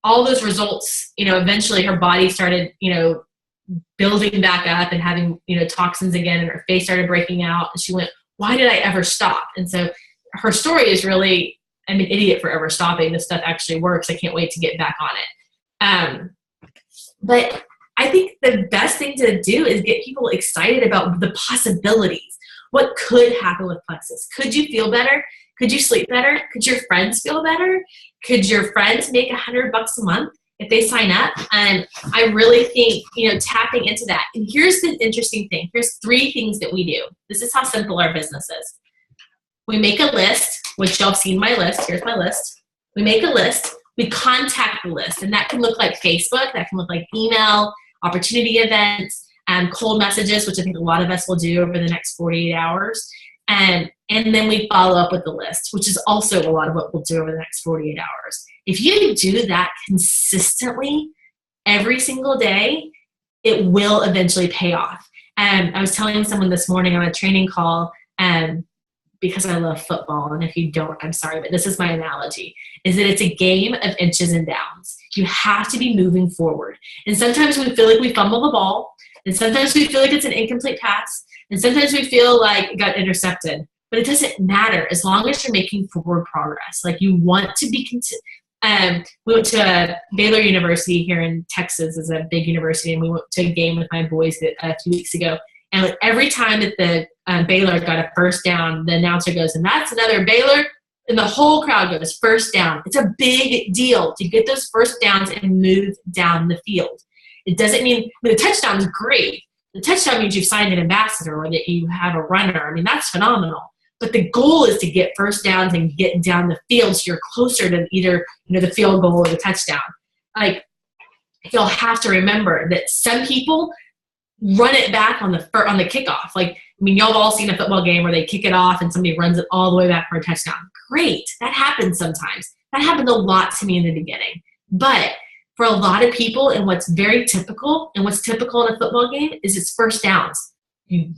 All those results, eventually her body started, building back up and having, toxins again, and her face started breaking out. And she went, why did I ever stop? And so her story is really, I'm an idiot for ever stopping. This stuff actually works. I can't wait to get back on it. But I think the best thing to do is get people excited about the possibilities. What could happen with Plexus? Could you feel better? Could you sleep better? Could your friends feel better? Could your friends make $100 a month if they sign up? And I really think, tapping into that. And here's the interesting thing. Here's 3 things that we do. This is how simple our business is. We make a list, which y'all have seen my list. Here's my list. We make a list. We contact the list. And that can look like Facebook. That can look like email, opportunity events, cold messages, which I think a lot of us will do over the next 48 hours. And then we follow up with the list, which is also a lot of what we'll do over the next 48 hours. If you do that consistently every single day, it will eventually pay off. I was telling someone this morning on a training call, because I love football, and if you don't, I'm sorry, but this is my analogy, is that it's a game of inches and downs. You have to be moving forward. And sometimes we feel like we fumble the ball, and sometimes we feel like it's an incomplete pass, and sometimes we feel like it got intercepted. But it doesn't matter as long as you're making forward progress. Like, you want to be we went to Baylor University here in Texas, is a big university, and we went to a game with my boys a few weeks ago. And like every time that the Baylor got a first down, the announcer goes, and that's another Baylor, and the whole crowd goes, first down. It's a big deal to get those first downs and move down the field. It doesn't mean, the touchdown is great. The touchdown means you've signed an ambassador or that you have a runner. That's phenomenal. But the goal is to get first downs and get down the field so you're closer to either the field goal or the touchdown. Like, you'll have to remember that some people run it back on the kickoff. Like, y'all have all seen a football game where they kick it off and somebody runs it all the way back for a touchdown. Great. That happens sometimes. That happened a lot to me in the beginning. But for a lot of people, and what's very typical, and what's typical in a football game, is it's first downs. You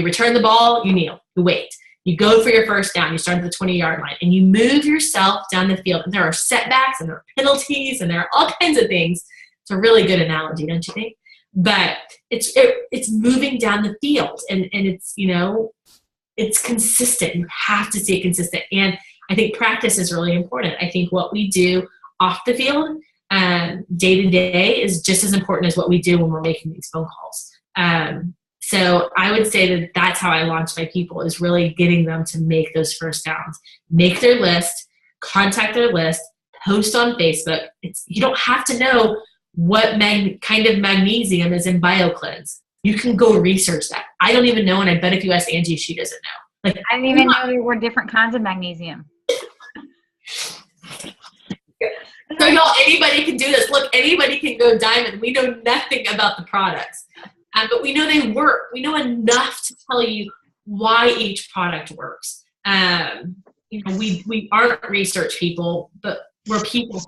return the ball, you kneel, you wait. You go for your first down, you start at the 20-yard line, and you move yourself down the field. And there are setbacks, and there are penalties, and there are all kinds of things. It's a really good analogy, don't you think? But it's moving down the field, and it's, it's consistent. You have to stay consistent. And I think practice is really important. I think what we do off the field, day to day, is just as important as what we do when we're making these phone calls. So I would say that that's how I launch my people, is really getting them to make those first downs, make their list, contact their list, post on Facebook. You don't have to know what kind of magnesium is in BioCleanse. You can go research that. I don't even know, and I bet if you ask Angie, she doesn't know. Like,
I didn't even know there were different kinds of magnesium.
So y'all, anybody can do this. Look, anybody can go diamond. We know nothing about the products, but we know they work. We know enough to tell you why each product works. We aren't research people, but we're people.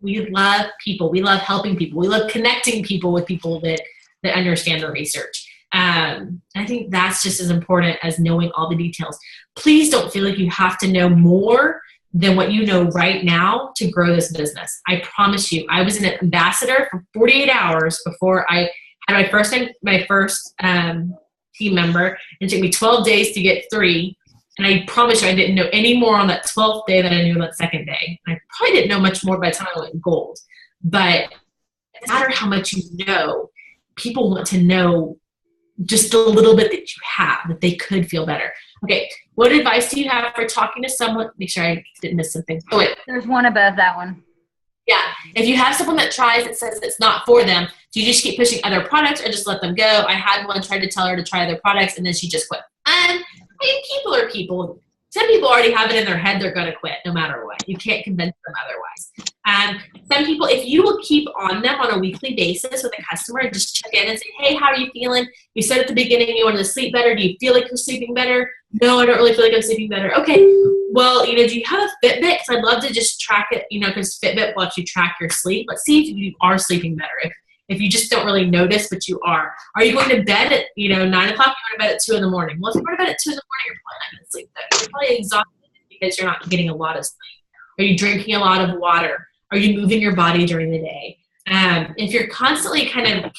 We love people. We love helping people. We love connecting people with people that understand the research. I think that's just as important as knowing all the details. Please don't feel like you have to know more than what you know right now to grow this business. I promise you, I was an ambassador for 48 hours before I had my first team member. It took me 12 days to get 3. And I promise you, I didn't know any more on that 12th day than I knew on that second day. And I probably didn't know much more by the time I went gold. But no matter how much you know, people want to know just a little bit that you have, that they could feel better. Okay, what advice do you have for talking to someone? Make sure I didn't miss something. Oh, wait.
There's one above that one.
Yeah, if you have someone that tries that says it's not for them, do you just keep pushing other products or just let them go? I had one try to tell her to try other products, and then she just quit. I mean, people are people. Some people already have it in their head they're going to quit no matter what. You can't convince them otherwise. Some people, if you will keep on them on a weekly basis with a customer, just check in and say, hey, how are you feeling? You said at the beginning you wanted to sleep better. Do you feel like you're sleeping better? No, I don't really feel like I'm sleeping better. Okay, well, do you have a Fitbit? Because I'd love to just track it, because Fitbit lets you track your sleep. Let's see if you are sleeping better. If you just don't really notice, but you are. Are you going to bed at 9 o'clock? You're going to bed at 2 in the morning. Well, if you're going to bed at 2 in the morning, you're probably not going to sleep better. You're probably exhausted because you're not getting a lot of sleep. Are you drinking a lot of water? Are you moving your body during the day? If you're constantly kind of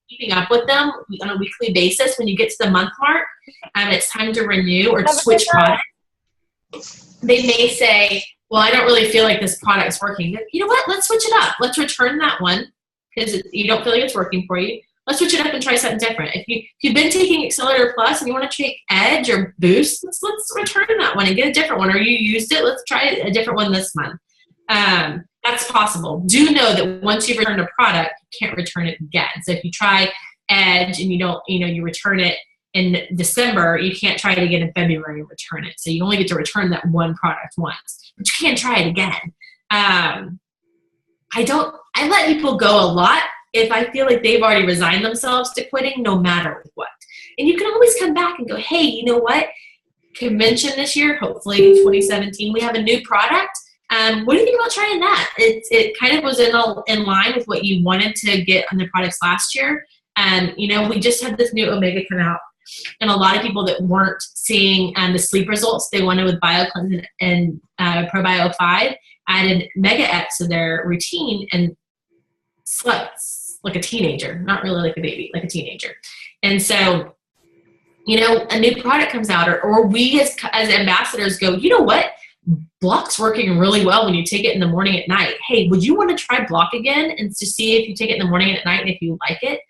keeping up with them on a weekly basis, when you get to the month mark and it's time to renew or to switch products, they may say, well, I don't really feel like this product's working. You know what? Let's switch it up. Let's return that one because you don't feel like it's working for you. Let's switch it up and try something different. If you've been taking Accelerator Plus and you want to take Edge or Boost, let's return that one and get a different one. Or you used it, let's try a different one this month. That's possible. Do know that once you've returned a product, you can't return it again. So if you try Edge and you return it in December, you can't try it again in February and return it. So you only get to return that one product once, but you can't try it again. I let people go a lot if I feel like they've already resigned themselves to quitting no matter what. And you can always come back and go, hey, you know what? Convention this year, hopefully 2017, we have a new product. What do you think about trying that? It kind of was in line with what you wanted to get on the products last year. We just had this new Omega come out. And a lot of people that weren't seeing the sleep results they wanted with BioCleanse and ProBio 5 added Mega X to their routine and slept like a teenager, not really like a baby, like a teenager. And so, a new product comes out or we as ambassadors go, you know what? Block's working really well when you take it in the morning at night. Hey, would you want to try Block again and to see if you take it in the morning and at night and if you like it?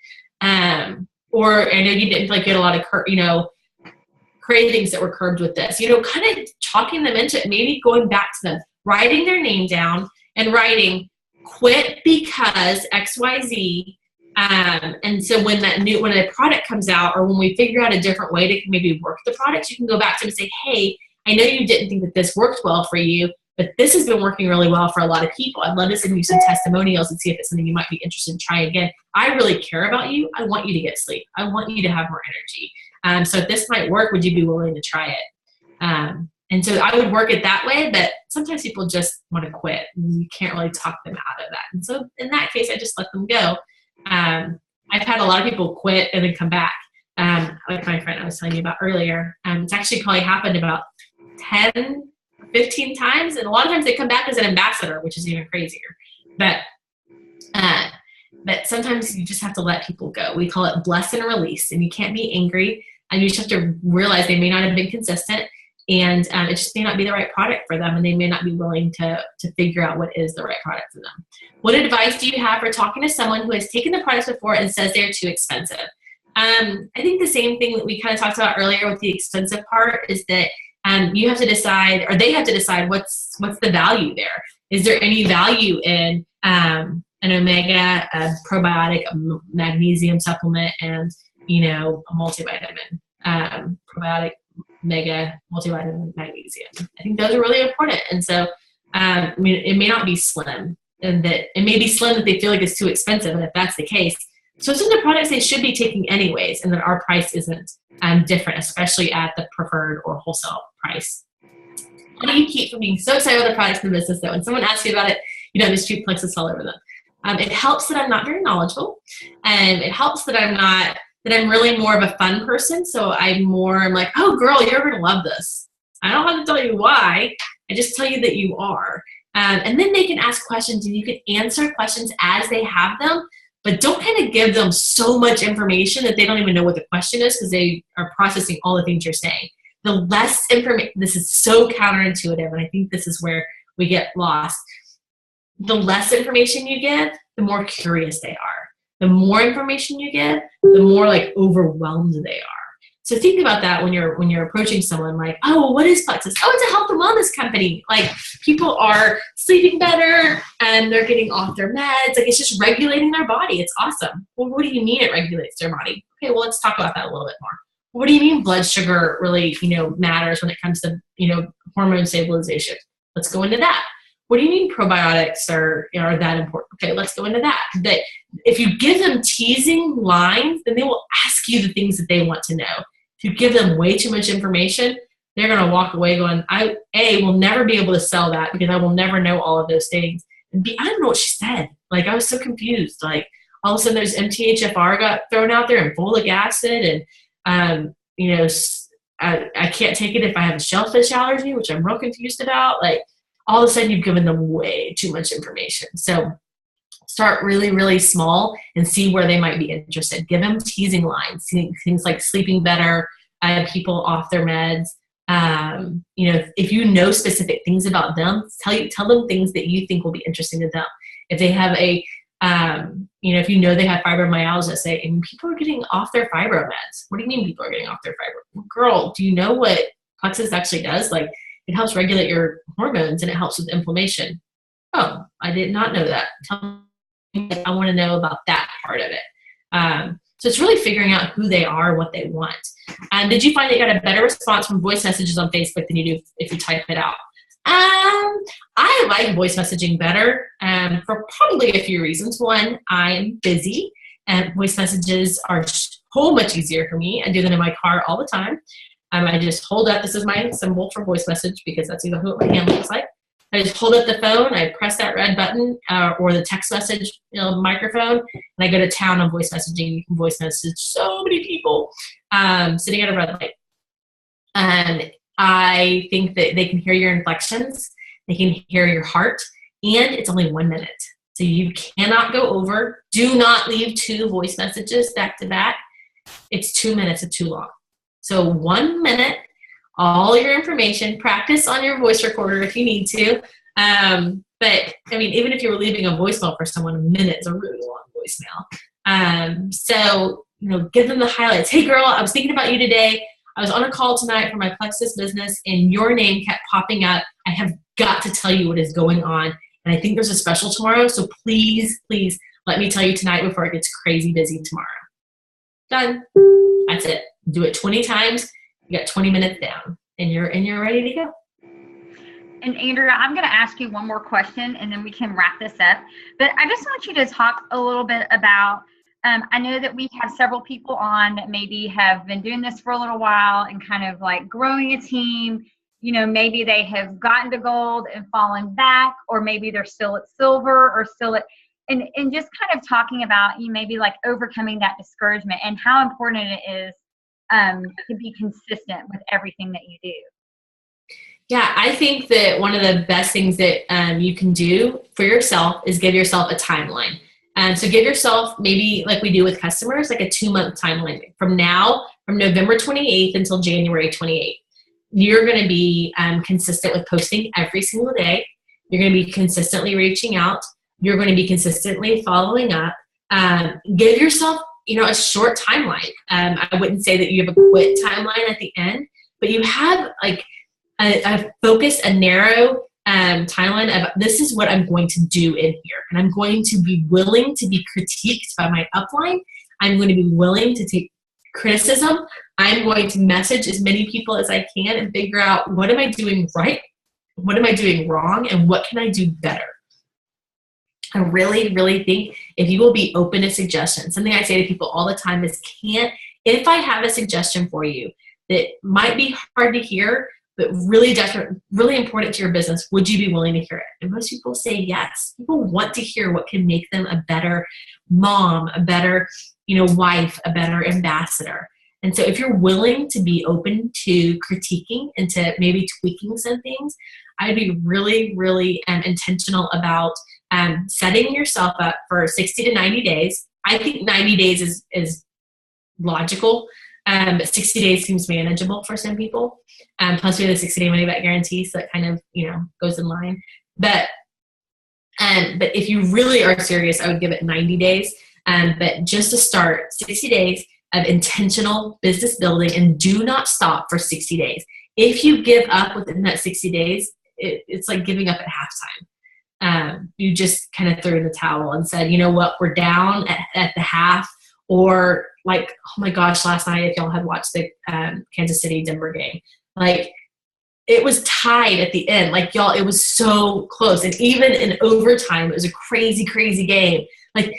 Or I know you didn't like get a lot of cravings that were curbed with this. Kind of talking them into it, maybe going back to them, writing their name down and writing quit because XYZ. And so when a product comes out or when we figure out a different way to maybe work the product, you can go back to them and say, hey, I know you didn't think that this worked well for you, but this has been working really well for a lot of people. I'd love to send you some testimonials and see if it's something you might be interested in trying again. I really care about you. I want you to get sleep. I want you to have more energy. So if this might work, would you be willing to try it? And so I would work it that way, but sometimes people just want to quit and you can't really talk them out of that. And so in that case, I just let them go. I've had a lot of people quit and then come back. Like my friend I was telling you about earlier. It's actually probably happened about 10, 15 times. And a lot of times they come back as an ambassador, which is even crazier. But sometimes you just have to let people go. We call it bless and release. And you can't be angry. And you just have to realize they may not have been consistent. And it just may not be the right product for them. And they may not be willing to figure out what is the right product for them. What advice do you have for talking to someone who has taken the products before and says they're too expensive? I think the same thing that we kind of talked about earlier with the expensive part is that you have to decide, or they have to decide what's the value there. Is there any value in an omega, a probiotic, a magnesium supplement, and a multivitamin? Probiotic, mega, multivitamin, magnesium. I think those are really important. And so, it may not be slim, and that it may be slim that they feel like it's too expensive. And if that's the case, so some of the products they should be taking anyways, and that our price isn't different, especially at the preferred or wholesale price. How do you keep from being so excited about the products in the business that when someone asks you about it, you don't just shoot plexus all over them? It helps that I'm not very knowledgeable, and it helps that I'm really more of a fun person. So I'm like, oh girl, you're going to love this. I don't have to tell you why. I just tell you that you are. And then they can ask questions, and you can answer questions as they have them, but don't kind of give them so much information that they don't even know what the question is, because they are processing all the things you're saying. The less information, this is so counterintuitive, and I think this is where we get lost. The less information you give, the more curious they are. The more information you give, the more like overwhelmed they are. So think about that when you're approaching someone, like, oh, well, what is Plexus? Oh, it's a health and wellness company. Like, people are sleeping better and they're getting off their meds. Like, it's just regulating their body. It's awesome. Well, what do you mean it regulates their body? Okay, well, let's talk about that a little bit more. What do you mean blood sugar really, matters when it comes to, hormone stabilization? Let's go into that. What do you mean probiotics are that important? Okay, let's go into that. That if you give them teasing lines, then they will ask you the things that they want to know. If you give them way too much information, they're going to walk away going, I will never be able to sell that because I will never know all of those things. And B, I don't know what she said. Like, I was so confused. Like, all of a sudden there's MTHFR got thrown out there and folic acid, and I can't take it if I have a shellfish allergy, which I'm real confused about. Like, all of a sudden you've given them way too much information. So start really, really small and see where they might be interested. Give them teasing lines, things like sleeping better, people off their meds. If you know specific things about them, tell them things that you think will be interesting to them. If they have if you know they have fibromyalgia, say, and people are getting off their fibro meds. What do you mean people are getting off their fibro? Girl, do you know what Plexus actually does? Like, it helps regulate your hormones and it helps with inflammation. Oh, I did not know that. Tell me, I want to know about that part of it. So it's really figuring out who they are, what they want. Did you find that you got a better response from voice messages on Facebook than you do if you type it out? I like voice messaging better for probably a few reasons. One, I'm busy, and voice messages are so much easier for me. I do them in my car all the time. I just hold up, this is my symbol for voice message because that's exactly what my hand looks like. I just hold up the phone, I press that red button or the text message microphone, and I go to town on voice messaging. You can voice message so many people sitting at a red light. And I think that they can hear your inflections, they can hear your heart, and it's only 1 minute. So you cannot go over. Do not leave 2 voice messages back to back. It's 2 minutes, it's too long. So 1 minute, all your information, practice on your voice recorder if you need to. But I mean, even if you were leaving a voicemail for someone, a minute is a really long voicemail. So give them the highlights. Hey girl, I was thinking about you today. I was on a call tonight for my Plexus business and your name kept popping up. I have got to tell you what is going on. And I think there's a special tomorrow. So please, please let me tell you tonight before it gets crazy busy tomorrow. Done. That's it. Do it 20 times. You got 20 minutes down and you're ready to go.
And Andrea, I'm going to ask you one more question and then we can wrap this up. But I just want you to talk a little bit about, I know that we have several people on that maybe have been doing this for a little while and kind of like growing a team. Maybe they have gotten to gold and fallen back, or maybe they're still at silver or still at, and just kind of talking about maybe like overcoming that discouragement and how important it is to be consistent with everything that you do.
Yeah, I think that one of the best things that you can do for yourself is give yourself a timeline. So give yourself, maybe like we do with customers, like a 2-month timeline. From November 28th until January 28th, you're going to be consistent with posting every single day. You're going to be consistently reaching out. You're going to be consistently following up. Give yourself, a short timeline. I wouldn't say that you have a quit timeline at the end, but you have like a focus, a narrow timeline of this is what I'm going to do in here. And I'm going to be willing to be critiqued by my upline. I'm going to be willing to take criticism. I'm going to message as many people as I can and figure out what am I doing right? What am I doing wrong? And what can I do better? I really, really think if you will be open to suggestions, something I say to people all the time is if I have a suggestion for you that might be hard to hear, but really different, really important to your business. Would you be willing to hear it? And most people say yes. People want to hear what can make them a better mom, a better, wife, a better ambassador. And so if you're willing to be open to critiquing and to maybe tweaking some things, I'd be really, really intentional about setting yourself up for 60 to 90 days. I think 90 days is logical. But 60 days seems manageable for some people. Plus we have the 60-day money back guarantee, so that kind of, goes in line. But if you really are serious, I would give it 90 days. But just to start, 60 days of intentional business building, and do not stop for 60 days. If you give up within that 60 days, it's like giving up at halftime. You just kind of threw in the towel and said, you know what, we're down at the half. Or like, oh my gosh, last night, if y'all had watched the Kansas City Denver game, like it was tied at the end. Like y'all, it was so close. And even in overtime, it was a crazy, crazy game. Like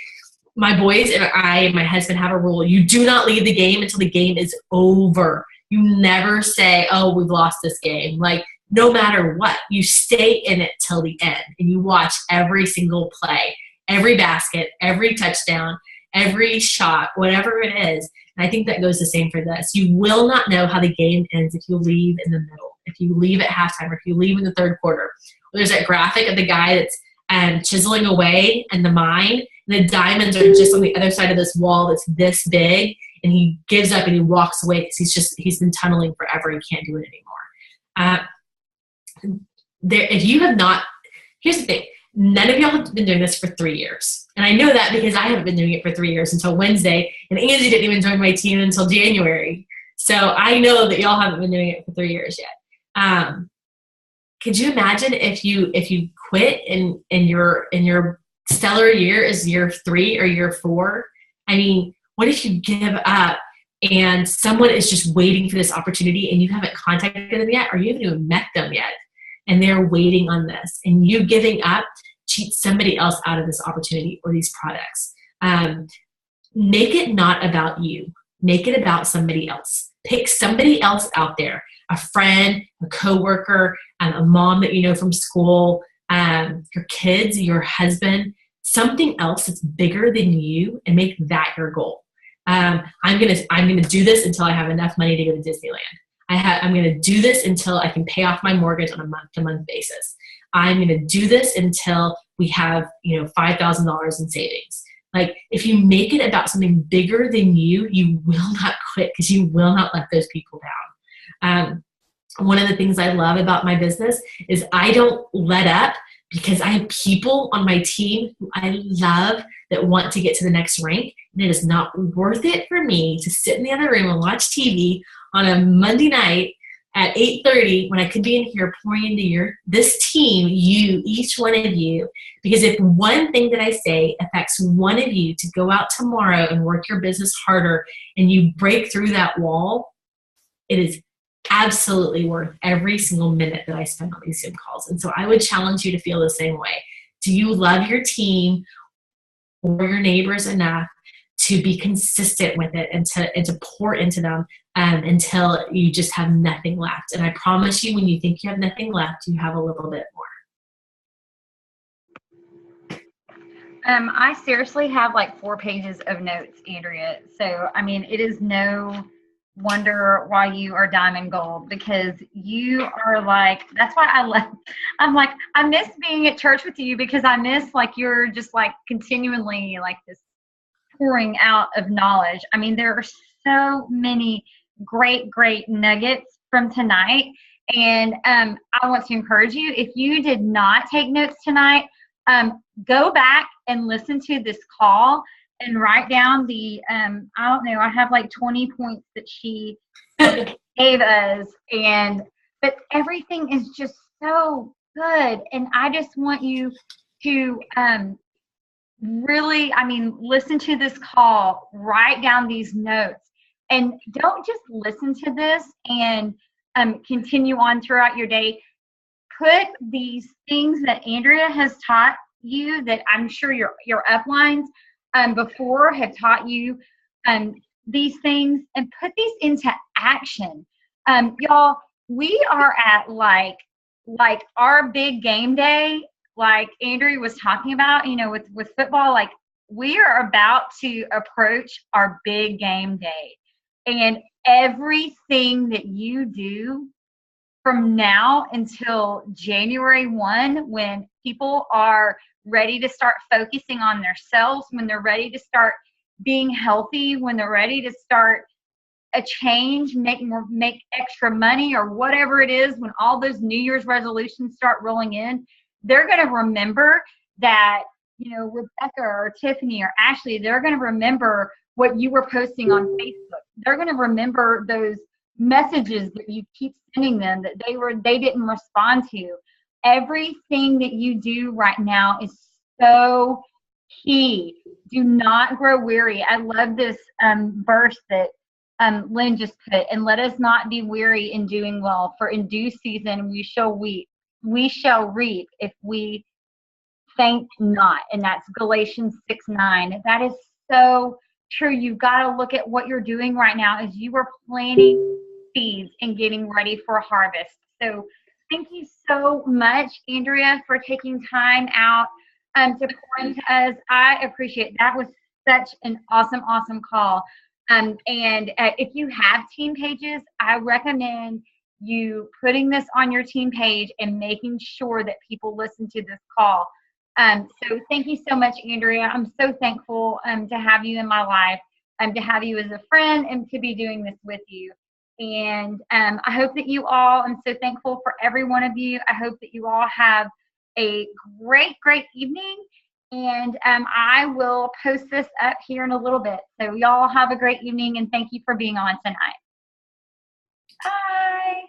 my boys and I and my husband have a rule. You do not leave the game until the game is over. You never say, oh, we've lost this game. Like no matter what, you stay in it till the end and you watch every single play, every basket, every touchdown, every shot, whatever it is. And I think that goes the same for this. You will not know how the game ends if you leave in the middle, if you leave at halftime, or if you leave in the third quarter. There's that graphic of the guy that's chiseling away in the mine, and the diamonds are just on the other side of this wall that's this big, and he gives up and he walks away because he's been tunneling forever and can't do it anymore. If you have not, here's the thing. None of y'all have been doing this for 3 years. And I know that because I haven't been doing it for 3 years until Wednesday, and Angie didn't even join my team until January. So I know that y'all haven't been doing it for 3 years yet. Could you imagine if you quit in your stellar year is year 3 or year 4? I mean, what if you give up and someone is just waiting for this opportunity and you haven't contacted them yet, or you haven't even met them yet, and they're waiting on this, and you giving up cheats somebody else out of this opportunity or these products. Make it not about you. Make it about somebody else. Pick somebody else out there, a friend, a coworker, a mom that you know from school, your kids, your husband, something else that's bigger than you, and make that your goal. I'm gonna do this until I have enough money to go to Disneyland. I'm going to do this until I can pay off my mortgage on a month-to-month basis. I'm going to do this until we have, $5,000 in savings. Like if you make it about something bigger than you, you will not quit because you will not let those people down. One of the things I love about my business is I don't let up because I have people on my team who I love that want to get to the next rank. And it is not worth it for me to sit in the other room and watch TV on a Monday night at 8:30 when I could be in here pouring into this team, each one of you, because if one thing that I say affects one of you to go out tomorrow and work your business harder and you break through that wall, it is absolutely worth every single minute that I spend on these Zoom calls. And so I would challenge you to feel the same way. Do you love your team or your neighbors enough to be consistent with it and to pour into them until you just have nothing left? And I promise you, when you think you have nothing left, you have a little bit more.
I seriously have like 4 pages of notes, Andrea. So, I mean, it is no wonder why you are diamond gold, because you are like, that's why I'm like, I miss being at church with you, because I miss like, you're just like continually like this pouring out of knowledge. I mean, there are so many great nuggets from tonight. And I want to encourage you, if you did not take notes tonight, go back and listen to this call and write down the, I don't know, I have like 20 points that she gave us. But everything is just so good. And I just want you to really, listen to this call, write down these notes, and don't just listen to this and continue on throughout your day. Put these things that Andrea has taught you, that I'm sure your uplines before have taught you, these things, and put these into action. Y'all, we are at like our big game day, like Andrea was talking about, with football, like we are about to approach our big game day. And everything that you do from now until January 1, when people are ready to start focusing on themselves, when they're ready to start being healthy, when they're ready to start a change, make extra money or whatever it is, when all those New Year's resolutions start rolling in, they're going to remember that, Rebecca or Tiffany or Ashley, they're going to remember what you were posting on Facebook. They're going to remember those messages that you keep sending them that they didn't respond to. Everything that you do right now is so key. Do not grow weary. I love this verse that Lynn just put, and let us not be weary in doing well, for in due season we shall reap if we faint not. And that's Galatians 6:9. That is so true. You've got to look at what you're doing right now as you are planting seeds and getting ready for a harvest. So thank you so much, Andrea, for taking time out to pour into us. I appreciate it. That was such an awesome call. And if you have team pages, I recommend you putting this on your team page and making sure that people listen to this call. So thank you so much, Andrea. I'm so thankful to have you in my life, to have you as a friend, and to be doing this with you. And I hope that you all, I'm so thankful for every one of you. I hope that you all have a great evening. And I will post this up here in a little bit. So y'all have a great evening, and thank you for being on tonight. Bye.